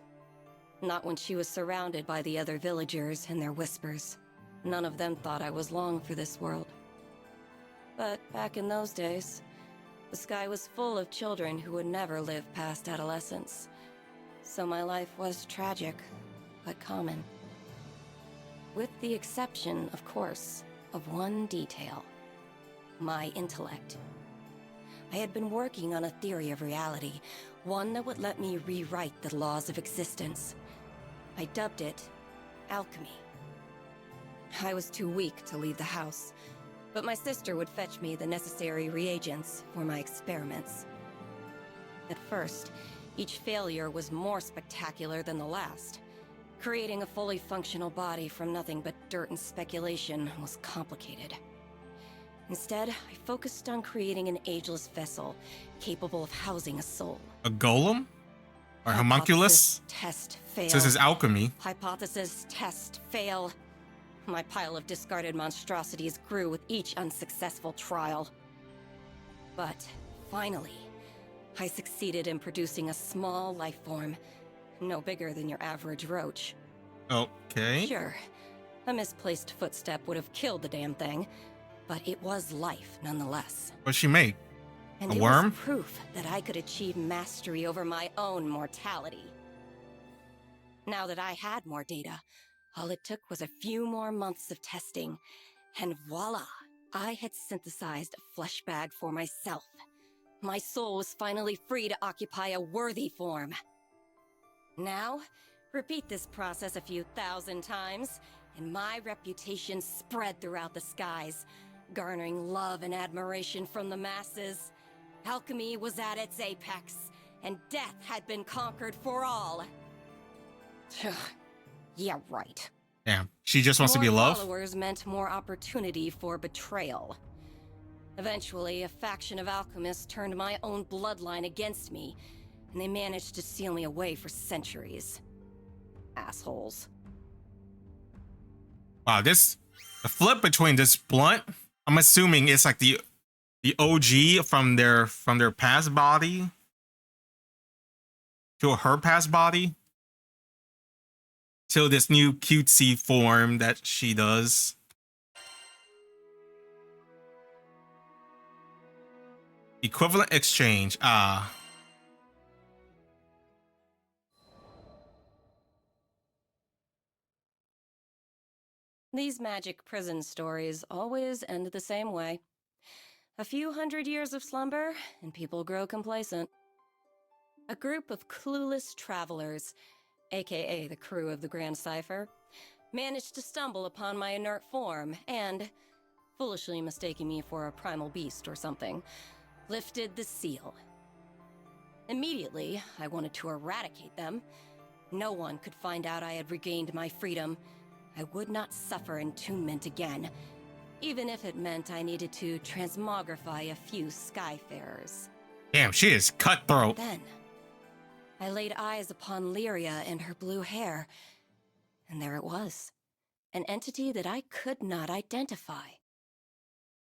Not when she was surrounded by the other villagers and their whispers. None of them thought I was long for this world. But back in those days, the sky was full of children who would never live past adolescence. So my life was tragic, but common. With the exception, of course, of one detail. my intellect. I had been working on a theory of reality, one that would let me rewrite the laws of existence. I dubbed it alchemy. I was too weak to leave the house, but my sister would fetch me the necessary reagents for my experiments. At first, each failure was more spectacular than the last. Creating a fully functional body from nothing but dirt and speculation was complicated. Instead, I focused on creating an ageless vessel capable of housing a soul. A golem? Or homunculus? Test fail. So this is alchemy. Hypothesis test fail. My pile of discarded monstrosities grew with each unsuccessful trial. But finally, I succeeded in producing a small life form, no bigger than your average roach. Okay. Sure, a misplaced footstep would have killed the damn thing, but it was life nonetheless. What'd she make? And A it worm? was proof that I could achieve mastery over my own mortality. Now that I had more data, all it took was a few more months of testing, and voila! I had synthesized a flesh bag for myself. My soul was finally free to occupy a worthy form. Now, repeat this process a few thousand times, and my reputation spread throughout the skies, garnering love and admiration from the masses. Alchemy was at its apex, and death had been conquered for all. Yeah, right. Damn. She just wants to be More loved? followers meant more opportunity for betrayal. Eventually, a faction of alchemists turned my own bloodline against me, and they managed to seal me away for centuries. Assholes. Wow, the flip between this blunt, I'm assuming it's like the OG from their past body to her past body to this new cutesy form that she does. Equivalent exchange. These magic prison stories always end the same way. A few hundred years of slumber, and people grow complacent. A group of clueless travelers, aka the crew of the Grand Cipher, managed to stumble upon my inert form and, foolishly mistaking me for a primal beast or something, lifted the seal. Immediately, I wanted to eradicate them. No one could find out I had regained my freedom. I would not suffer entombment again, even if it meant I needed to transmogrify a few skyfarers. Damn, she is cutthroat. Then, I laid eyes upon Lyria and her blue hair, and there it was, an entity that I could not identify.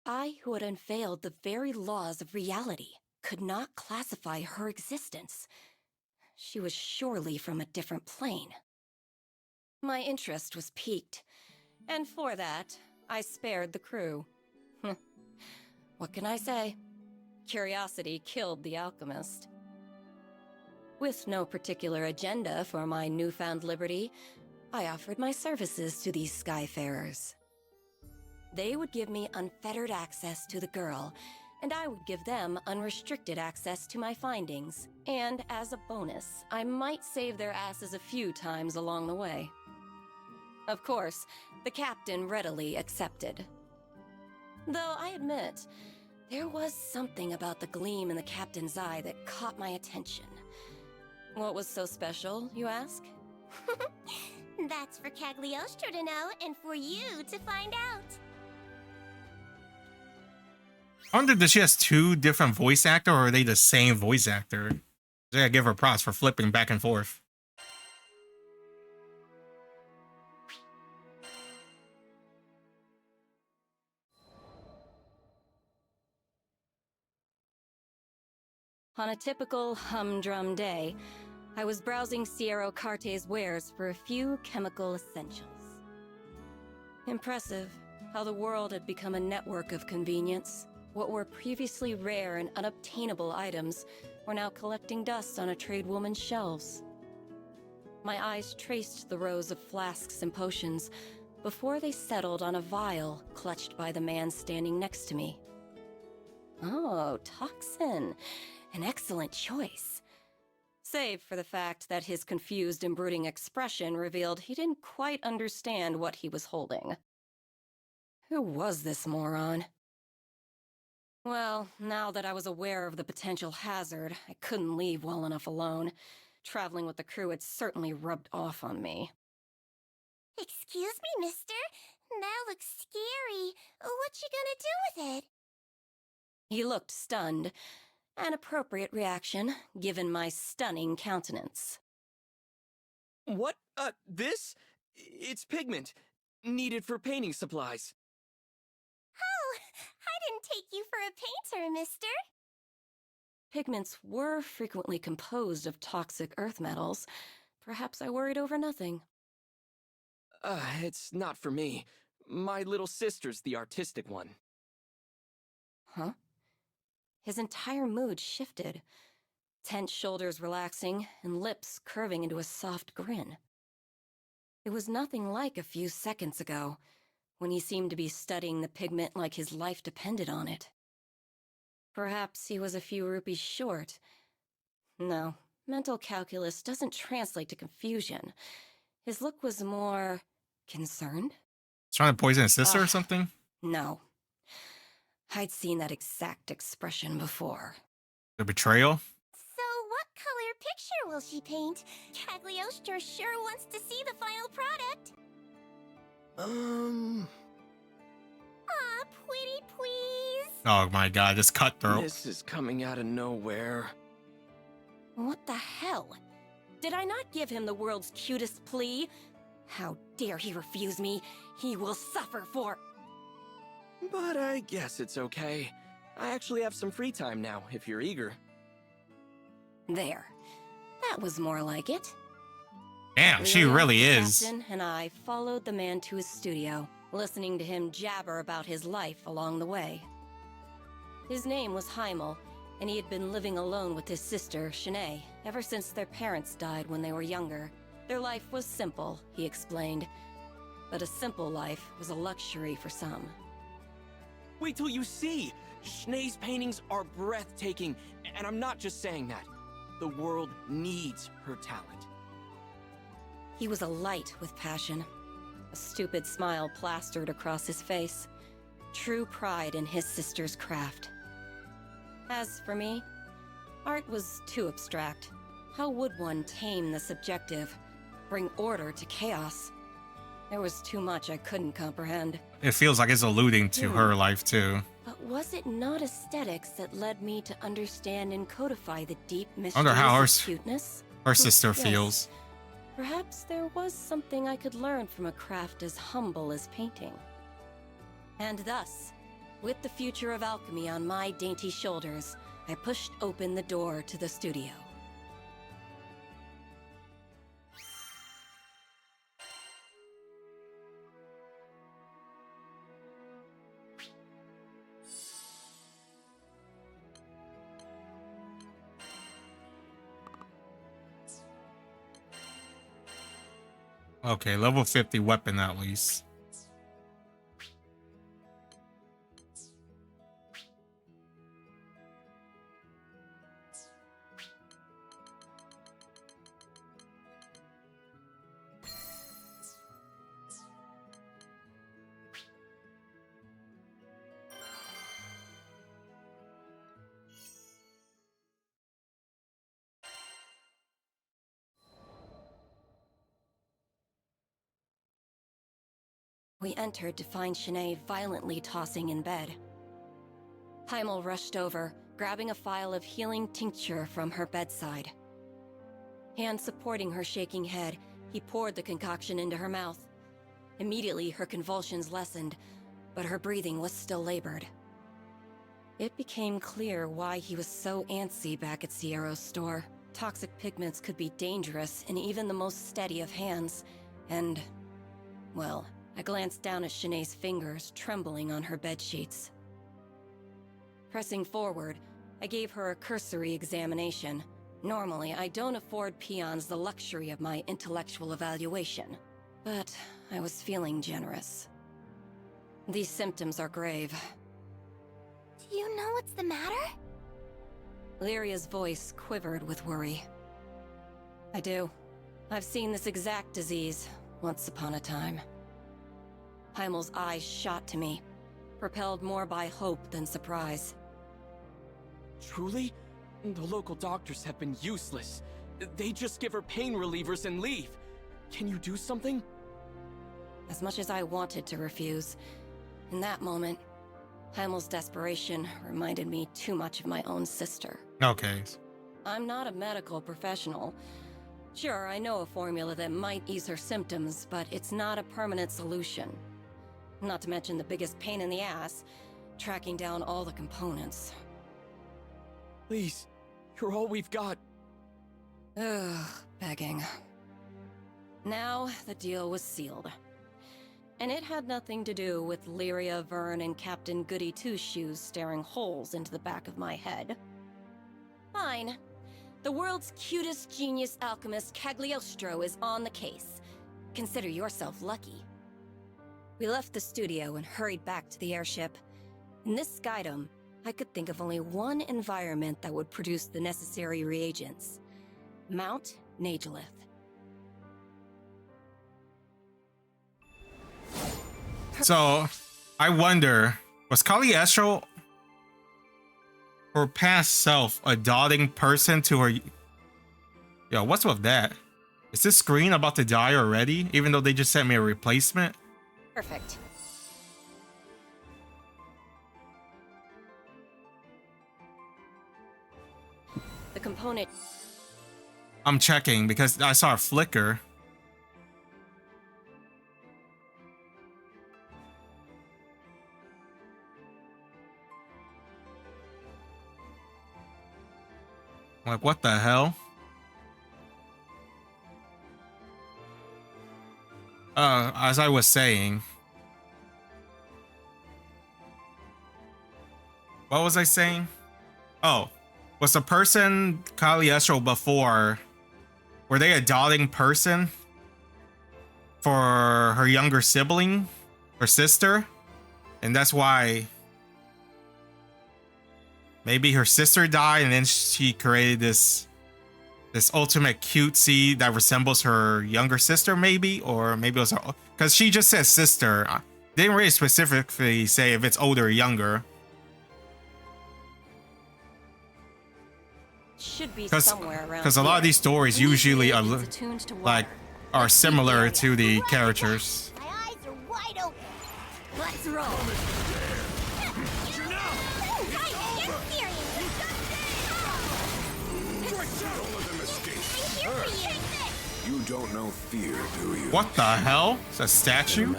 I, who had unveiled the very laws of reality, could not classify her existence. She was surely from a different plane. My interest was piqued, and for that, I spared the crew. What can I say? Curiosity killed the alchemist. With no particular agenda for my newfound liberty, I offered my services to these skyfarers. They would give me unfettered access to the girl, and I would give them unrestricted access to my findings. And as a bonus, I might save their asses a few times along the way. Of course, the captain readily accepted. Though I admit, there was something about the gleam in the captain's eye that caught my attention. What was so special, you ask? That's for Cagliostro to know and for you to find out. I wonder, does she has two different voice actors, or are they the same voice actor? I gotta give her props for flipping back and forth. On a typical humdrum day, I was browsing Sierra Carte's wares for a few chemical essentials. Impressive how the world had become a network of convenience. What were previously rare and unobtainable items were now collecting dust on a tradewoman's shelves. My eyes traced the rows of flasks and potions before they settled on a vial clutched by the man standing next to me. Oh, toxin. An excellent choice. Save for the fact that his confused and brooding expression revealed he didn't quite understand what he was holding. Who was this moron? Well, now that I was aware of the potential hazard, I couldn't leave well enough alone. Traveling with the crew had certainly rubbed off on me. Excuse me, mister? That looks scary. What you gonna do with it? He looked stunned. An appropriate reaction, given my stunning countenance. What? This? It's pigment. Needed for painting supplies. Oh, I didn't take you for a painter, mister. Pigments were frequently composed of toxic earth metals. Perhaps I worried over nothing. It's not for me. My little sister's the artistic one. Huh? His entire mood shifted. Tense shoulders relaxing, and lips curving into a soft grin. It was nothing like a few seconds ago, when he seemed to be studying the pigment like his life depended on it. Perhaps he was a few rupees short. No, mental calculus doesn't translate to confusion. His look was more... concerned? Trying to poison his sister or something? No. I'd seen that exact expression before. The betrayal? So what color picture will she paint? Cagliostro sure wants to see the final product. Aw, pretty please. Oh my god, this cutthroat. This is coming out of nowhere. What the hell? Did I not give him the world's cutest plea? How dare he refuse me? He will suffer for... But I guess it's okay. I actually have some free time now, if you're eager. There. That was more like it. Damn, she Lyria, really the is. captain, and I followed the man to his studio, listening to him jabber about his life along the way. His name was Heimel, and he had been living alone with his sister, Shanae, ever since their parents died when they were younger. Their life was simple, he explained. But a simple life was a luxury for some. Wait till you see! Shanae's paintings are breathtaking, and I'm not just saying that. The world needs her talent. He was alight with passion. A stupid smile plastered across his face. True pride in his sister's craft. As for me, art was too abstract. How would one tame the subjective? Bring order to chaos? There was too much I couldn't comprehend. It feels like it's alluding to her life too. But was it not aesthetics that led me to understand and codify the deep I mysteries wonder how of cuteness? her sister Yes. feels. Perhaps there was something I could learn from a craft as humble as painting. And thus, with the future of alchemy on my dainty shoulders, I pushed open the door to the studio. Okay, level 50 weapon at least. We entered to find Shanae violently tossing in bed. Heimel rushed over, grabbing a phial of healing tincture from her bedside. Hand supporting her shaking head, he poured the concoction into her mouth. Immediately, her convulsions lessened, but her breathing was still labored. It became clear why he was so antsy back at Sierra's store. Toxic pigments could be dangerous in even the most steady of hands, and, well, I glanced down at Shanae's fingers, trembling on her bedsheets. Pressing forward, I gave her a cursory examination. Normally, I don't afford peons the luxury of my intellectual evaluation, but I was feeling generous. These symptoms are grave. Do you know what's the matter? Lyria's voice quivered with worry. I do. I've seen this exact disease once upon a time. Heimel's eyes shot to me, propelled more by hope than surprise. Truly? The local doctors have been useless. They just give her pain relievers and leave. Can you do something? As much as I wanted to refuse, in that moment, Heimel's desperation reminded me too much of my own sister. Okay. I'm not a medical professional. Sure, I know a formula that might ease her symptoms, but it's not a permanent solution. Not to mention the biggest pain in the ass, tracking down all the components. Please, you're all we've got. Ugh, begging. Now, the deal was sealed. And it had nothing to do with Lyria, Vyrn, and Captain Goody Two-Shoes staring holes into the back of my head. Fine. The world's cutest genius alchemist Cagliostro is on the case. Consider yourself lucky. We left the studio and hurried back to the airship. In this skydom, I could think of only one environment that would produce the necessary reagents. Mount Nagelith. So, I wonder, was Cagliostro her past self a dotting person to her? Yo, what's with that? Is this screen about to die already, even though they just sent me a replacement? Perfect. The component... I'm checking because I saw a flicker. Like, what the hell? As I was saying. What was I saying? Oh, was the person Cagliostro before, were they a dotting person for her younger sibling, her sister? And that's why maybe her sister died and then she created this ultimate cutesy that resembles her younger sister, maybe? Or maybe it was her, because she just said sister. Didn't really specifically say if it's older or younger. Should be somewhere around. Because a lot of these stories usually are attuned to like are similar to the characters. My eyes are wide open. Let's roll. You don't know fear, do you? What the hell? Is that a statue?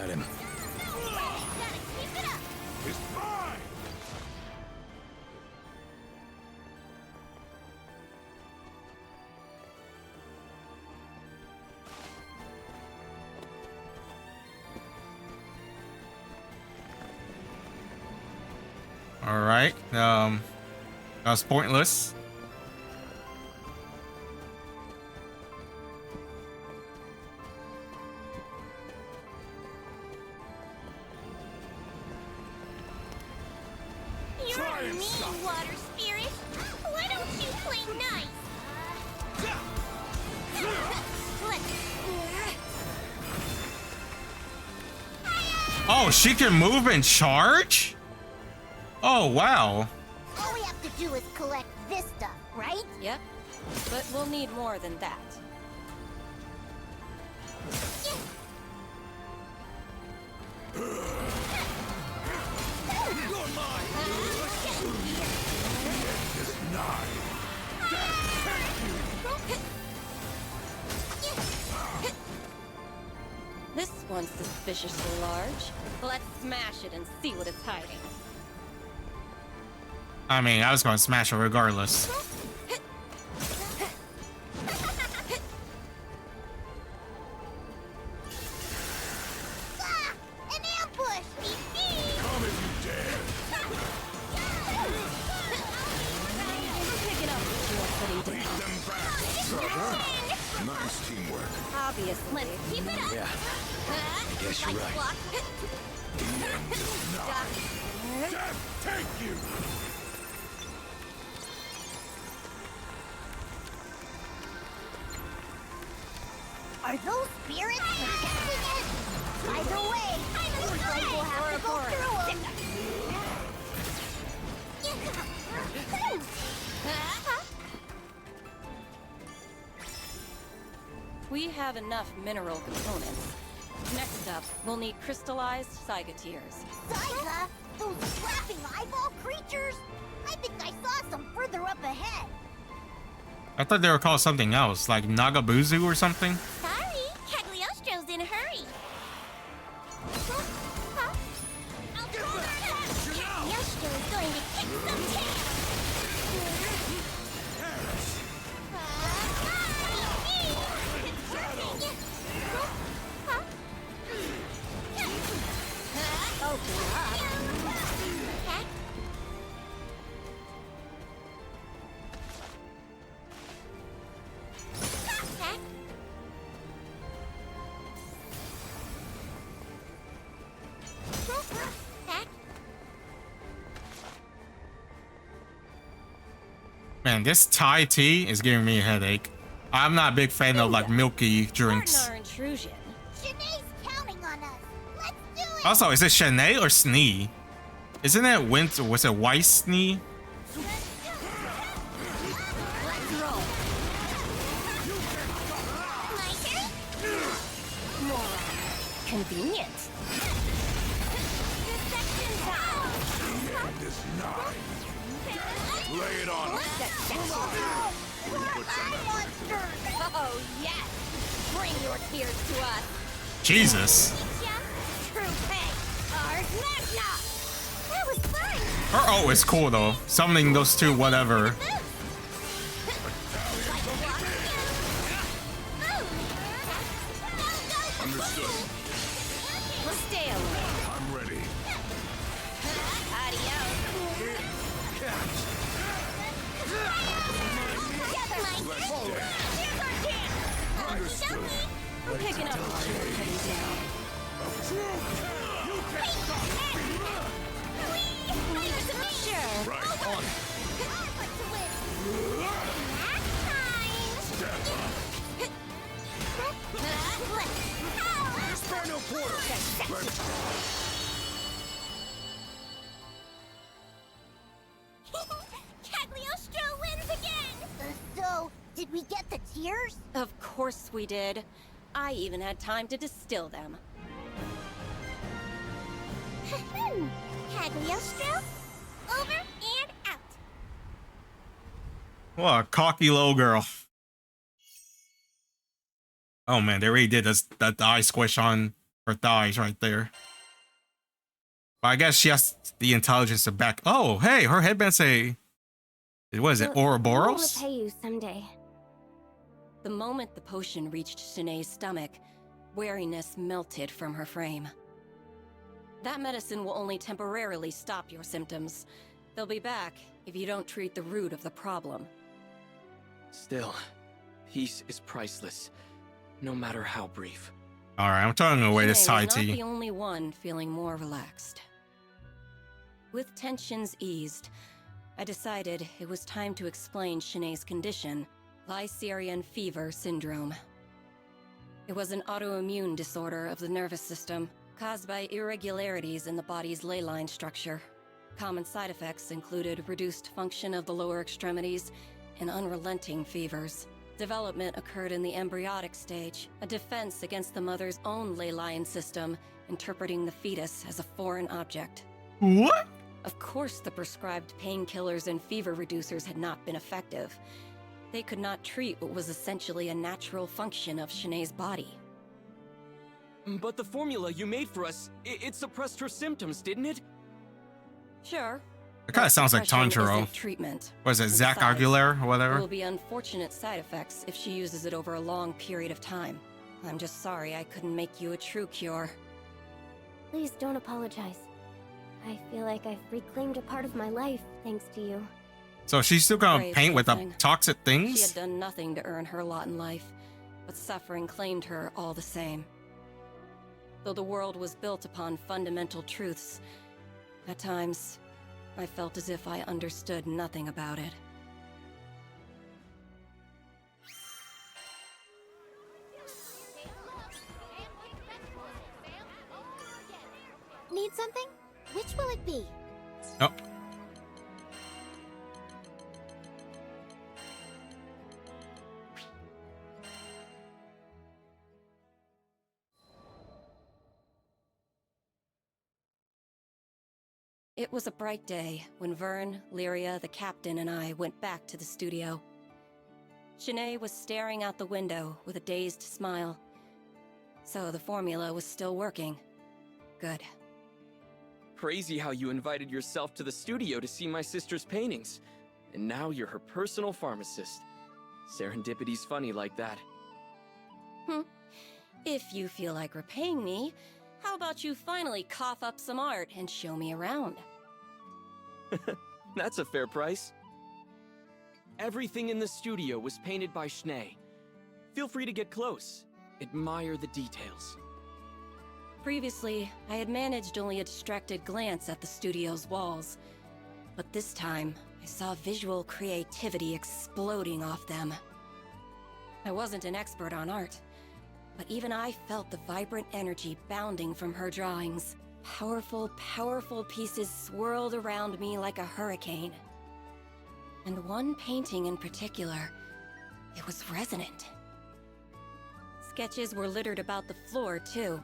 All right. That was pointless. You're a mean water spirit. Why don't you play nice? Oh, she can move and charge? Oh, wow. All we have to do is collect this stuff, right? Yep. But we'll need more than that. This one's suspiciously large. Let's smash it and see what it's hiding. I mean, I was going to smash her regardless. An ambush! Come if you dare. Pick it up what you are putting Beat down. them back. Nice teamwork. Obviously. Let's keep it up. Yeah, I guess you're right. Death take you! Are those spirits protecting it? Either way, looks like we'll have to go through them. We have enough mineral components. Next up, we'll need crystallized Psygoteers. Saiga? Those flapping eyeball creatures? I think I saw some further up ahead. I thought they were called something else, like Nagabuzu or something. Sorry, Cagliostro's in a hurry. Cagliostro's going to kick some tail. Man, this Thai tea is giving me a headache. I'm not a big fan of like milky drinks. Pardon our intrusion. Shanae's counting on us. Let's do it. Also, is it Shanae or Snee? Isn't it Winter? Was it White Snee? Convenient. Lay it on. Oh, yes. Bring your tears to us. Jesus. True pay. Ours Magna. That was fun. Her ult is cool though. Summoning those two, whatever. Understood. Stay away. I'm ready. Adios. Understood. I'm picking up what you're putting down. Right on. Spare no quarter. Cagliostro wins again! So, did we get the tears? Of course we did. I even had time to distill them. Cagliostro, over and out. What a cocky little girl. Oh man, they really did that eye squish on her thighs right there. But I guess she has the intelligence to back. Oh, hey, her headband say, what is it, Ouroboros? I'll repay you someday. The moment the potion reached Shanae's stomach, wariness melted from her frame. That medicine will only temporarily stop your symptoms. They'll be back if you don't treat the root of the problem. Still, peace is priceless, no matter how brief. Alright, I'm throwing away this Thai Shanae was not tea. the only one feeling more relaxed. With tensions eased, I decided it was time to explain Shanae's condition, Lyrian fever syndrome. It was an autoimmune disorder of the nervous system, caused by irregularities in the body's ley line structure. Common side effects included reduced function of the lower extremities and unrelenting fevers. Development occurred in the embryonic stage, a defense against the mother's own ley line system, interpreting the fetus as a foreign object. What? Of course, the prescribed painkillers and fever reducers had not been effective. They could not treat what was essentially a natural function of Shanae's body. But the formula you made for us, it suppressed her symptoms, didn't it? Sure. It kind of sounds like Suppression Tanjiro. isn't treatment. Was it Zach Besides, Aguilar or There whatever? will be unfortunate side effects if she uses it over a long period of time. I'm just sorry I couldn't make you a true cure. Please don't apologize. I feel like I've reclaimed a part of my life thanks to you. So she's still gonna Brave paint with the thing. toxic She had things? done nothing to earn her lot in life, but suffering claimed her all the same. Though the world was built upon fundamental truths, at times, I felt as if I understood nothing about it. Need something? Which will it be? Oh. It was a bright day when Vyrn, Lyria, the captain, and I went back to the studio. Shanae was staring out the window with a dazed smile. So the formula was still working. Good. Crazy how you invited yourself to the studio to see my sister's paintings. And now you're her personal pharmacist. Serendipity's funny like that. If you feel like repaying me, how about you finally cough up some art and show me around? That's a fair price. Everything in the studio was painted by Shanae. Feel free to get close. Admire the details. Previously, I had managed only a distracted glance at the studio's walls. But this time, I saw visual creativity exploding off them. I wasn't an expert on art, but even I felt the vibrant energy bounding from her drawings. Powerful, powerful pieces swirled around me like a hurricane. And one painting in particular, it was resonant. Sketches were littered about the floor, too.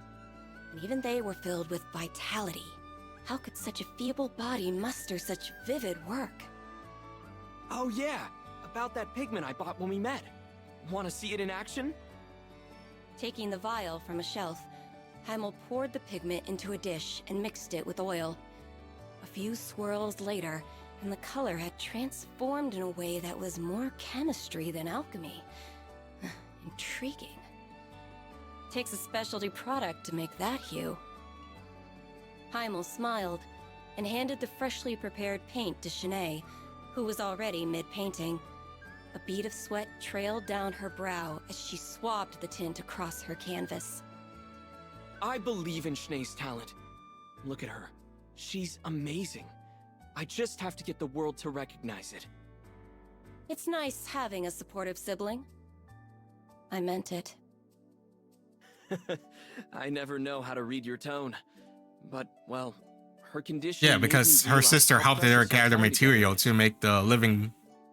And even they were filled with vitality. How could such a feeble body muster such vivid work? Oh yeah, about that pigment I bought when we met. Want to see it in action? Taking the vial from a shelf, Heimel poured the pigment into a dish and mixed it with oil. A few swirls later, and the color had transformed in a way that was more chemistry than alchemy. Intriguing. Takes a specialty product to make that hue. Heimel smiled and handed the freshly prepared paint to Shanae, who was already mid-painting. A bead of sweat trailed down her brow as she swabbed the tint across her canvas. I believe in Shanae's talent. Look at her. She's amazing. I just have to get the world to recognize it. It's nice having a supportive sibling. I meant it. I never know how to read your tone. But, well, her condition... Yeah, because her sister helped her gather material to make the living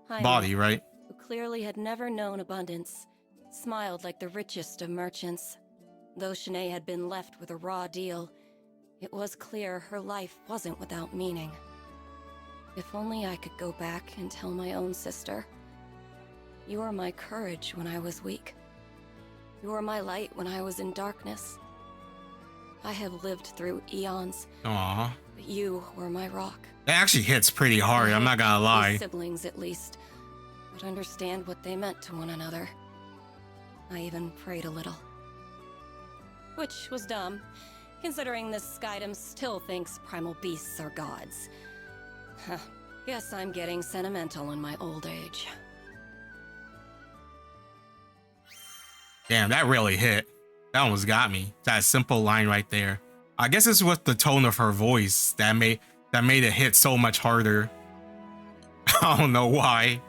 body, right? Who clearly had never known abundance, smiled like the richest of merchants. Though Shanae had been left with a raw deal, it was clear her life wasn't without meaning. If only I could go back and tell my own sister, "You were my courage when I was weak. You were my light when I was in darkness. I have lived through eons, Aww. but you were my rock." It actually hits pretty hard, I'm not gonna lie. My siblings, at least, would understand what they meant to one another. I even prayed a little. Which was dumb, considering this Skydom still thinks primal beasts are gods. Huh. Guess I'm getting sentimental in my old age. Damn, that really hit. That almost got me. That simple line right there. I guess it's with the tone of her voice that made it hit so much harder. I don't know why.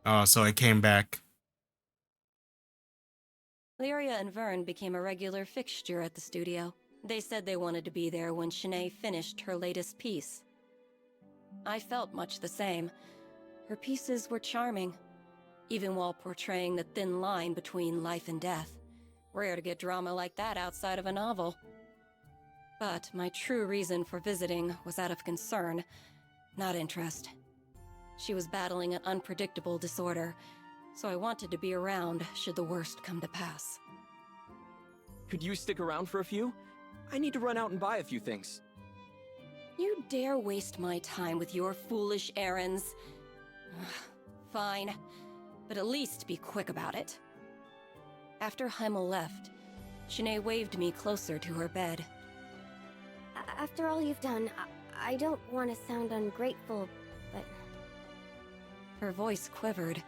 Oh, so it came back. Lyria and Vyrn became a regular fixture at the studio. They said they wanted to be there when Shanae finished her latest piece. I felt much the same. Her pieces were charming, even while portraying the thin line between life and death. Rare to get drama like that outside of a novel. But my true reason for visiting was out of concern, not interest. She was battling an unpredictable disorder, so I wanted to be around should the worst come to pass. Could you stick around for a few? I need to run out and buy a few things. You dare waste my time with your foolish errands? Fine, but at least be quick about it. After Heimel left, Shanae waved me closer to her bed. After all you've done, I don't want to sound ungrateful, but... Her voice quivered.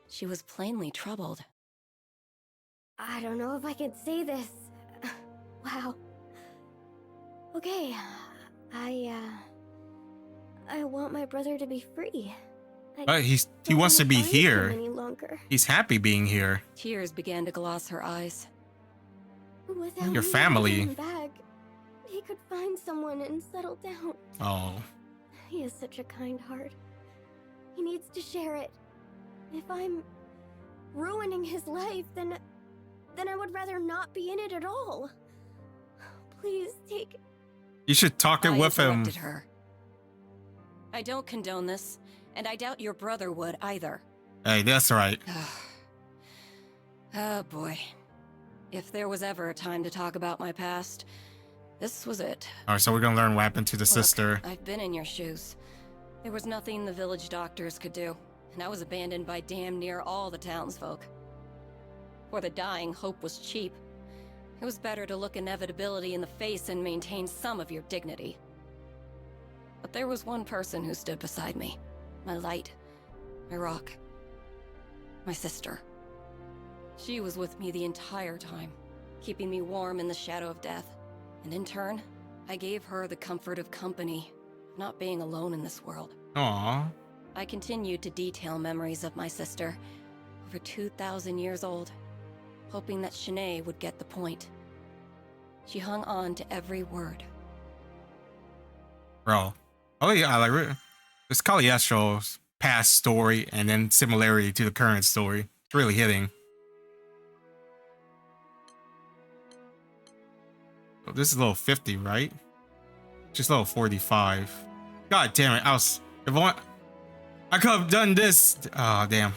She was plainly troubled. I don't know if I can say this. Wow. Okay, I want my brother to be free. But he wants to be here. He's happy being here. Tears began to gloss her eyes. Without Your me family. holding him back, he could find someone and settle down. Oh. He has such a kind heart. He needs to share it. If I'm ruining his life, then I would rather not be in it at all. Please take... You should talk it with him. Her. I don't condone this, and I doubt your brother would either. Hey, that's right. Oh boy. If there was ever a time to talk about my past, this was it. Alright, so we're gonna learn what happened to the sister. I've been in your shoes. There was nothing the village doctors could do, and I was abandoned by damn near all the townsfolk. For the dying, hope was cheap. It was better to look inevitability in the face and maintain some of your dignity. But there was one person who stood beside me. My light. My rock. My sister. She was with me the entire time, keeping me warm in the shadow of death. And in turn, I gave her the comfort of company, not being alone in this world. Aww. I continued to detail memories of my sister, over 2,000 years old, hoping that Shanae would get the point. She hung on to every word. Bro. Oh yeah, like this Cagliostro's past story and then similarity to the current story. It's really hitting. Oh, this is level 50, right? Just level 45. God damn it! I could have done this. Oh damn!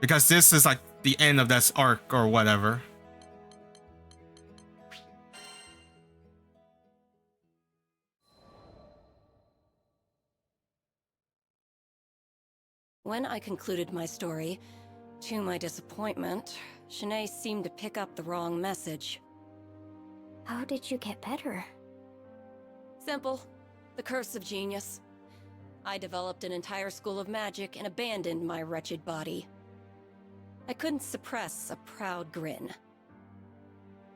Because this is like the end of this arc or whatever. When I concluded my story, to my disappointment, Shanae seemed to pick up the wrong message. How did you get better? Simple. The curse of genius. I developed an entire school of magic and abandoned my wretched body. I couldn't suppress a proud grin.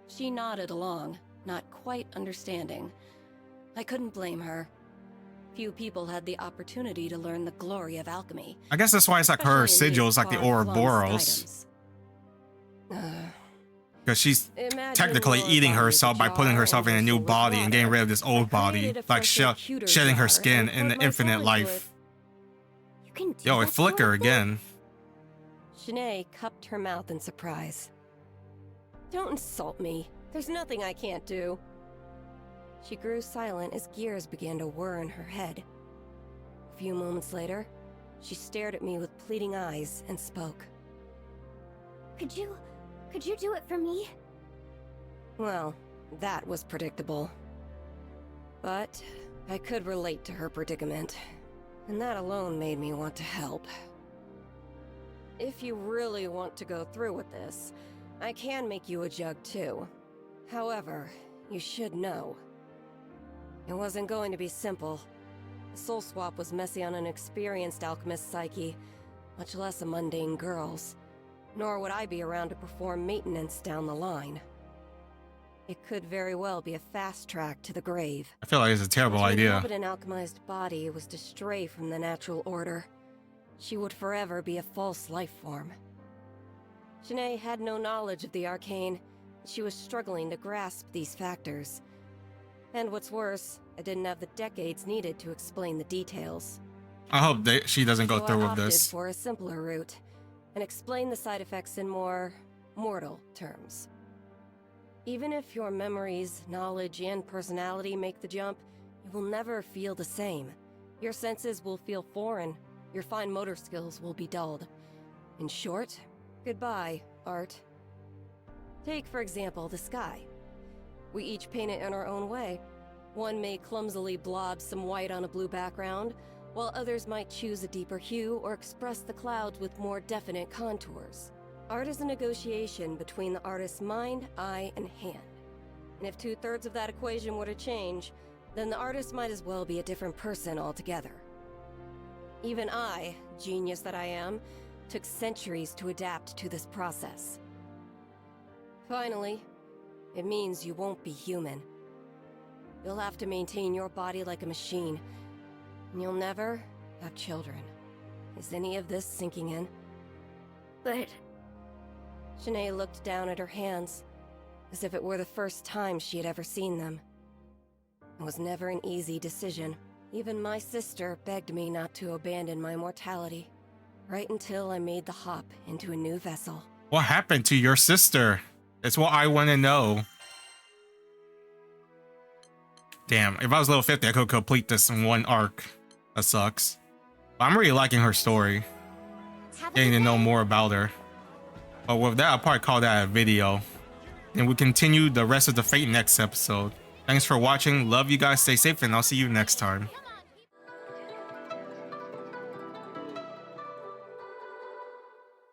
She nodded along, not quite understanding. I couldn't blame her. Few people had the opportunity to learn the glory of alchemy. I guess that's why it's like her sigils, like the Ouroboros. Because she's technically eating herself by putting herself in a new body and getting rid of this old body, like shedding her skin in the infinite life. Yo, it flicker again. Shanae cupped her mouth in surprise. Don't insult me. There's nothing I can't do. She grew silent as gears began to whir in her head. A few moments later, she stared at me with pleading eyes and spoke. Could you do it for me? Well, that was predictable. But I could relate to her predicament, and that alone made me want to help. If you really want to go through with this, I can make you a jug too. However, you should know. It wasn't going to be simple. The soul swap was messy on an experienced alchemist's psyche, much less a mundane girl's. Nor would I be around to perform maintenance down the line. It could very well be a fast track to the grave. I feel like it's a terrible idea. To inhabit an alchemized body was to stray from the natural order. She would forever be a false life form. Shanae had no knowledge of the arcane. She was struggling to grasp these factors. And what's worse, I didn't have the decades needed to explain the details. I hope she doesn't go through with this. For a simpler route, and explain the side effects in more mortal terms. Even if your memories, knowledge, and personality make the jump, you will never feel the same. Your senses will feel foreign. Your fine motor skills will be dulled. In short, goodbye, art. Take, for example, the sky. We each paint it in our own way. One may clumsily blob some white on a blue background, while others might choose a deeper hue or express the clouds with more definite contours. Art is a negotiation between the artist's mind, eye, and hand. And if 2/3 of that equation were to change, then the artist might as well be a different person altogether. Even I, genius that I am, took centuries to adapt to this process. Finally, it means you won't be human. You'll have to maintain your body like a machine, and you'll never have children. Is any of this sinking in? But... Shanae looked down at her hands, as if it were the first time she had ever seen them. It was never an easy decision. Even my sister begged me not to abandon my mortality, right until I made the hop into a new vessel. What happened to your sister? That's what I want to know. Damn, if I was level 50, I could complete this in one arc. That sucks. But I'm really liking her story. Getting to know more about her. But with that, I'll probably call that a video. And we'll continue the rest of the Fate next episode. Thanks for watching. Love you guys. Stay safe, and I'll see you next time.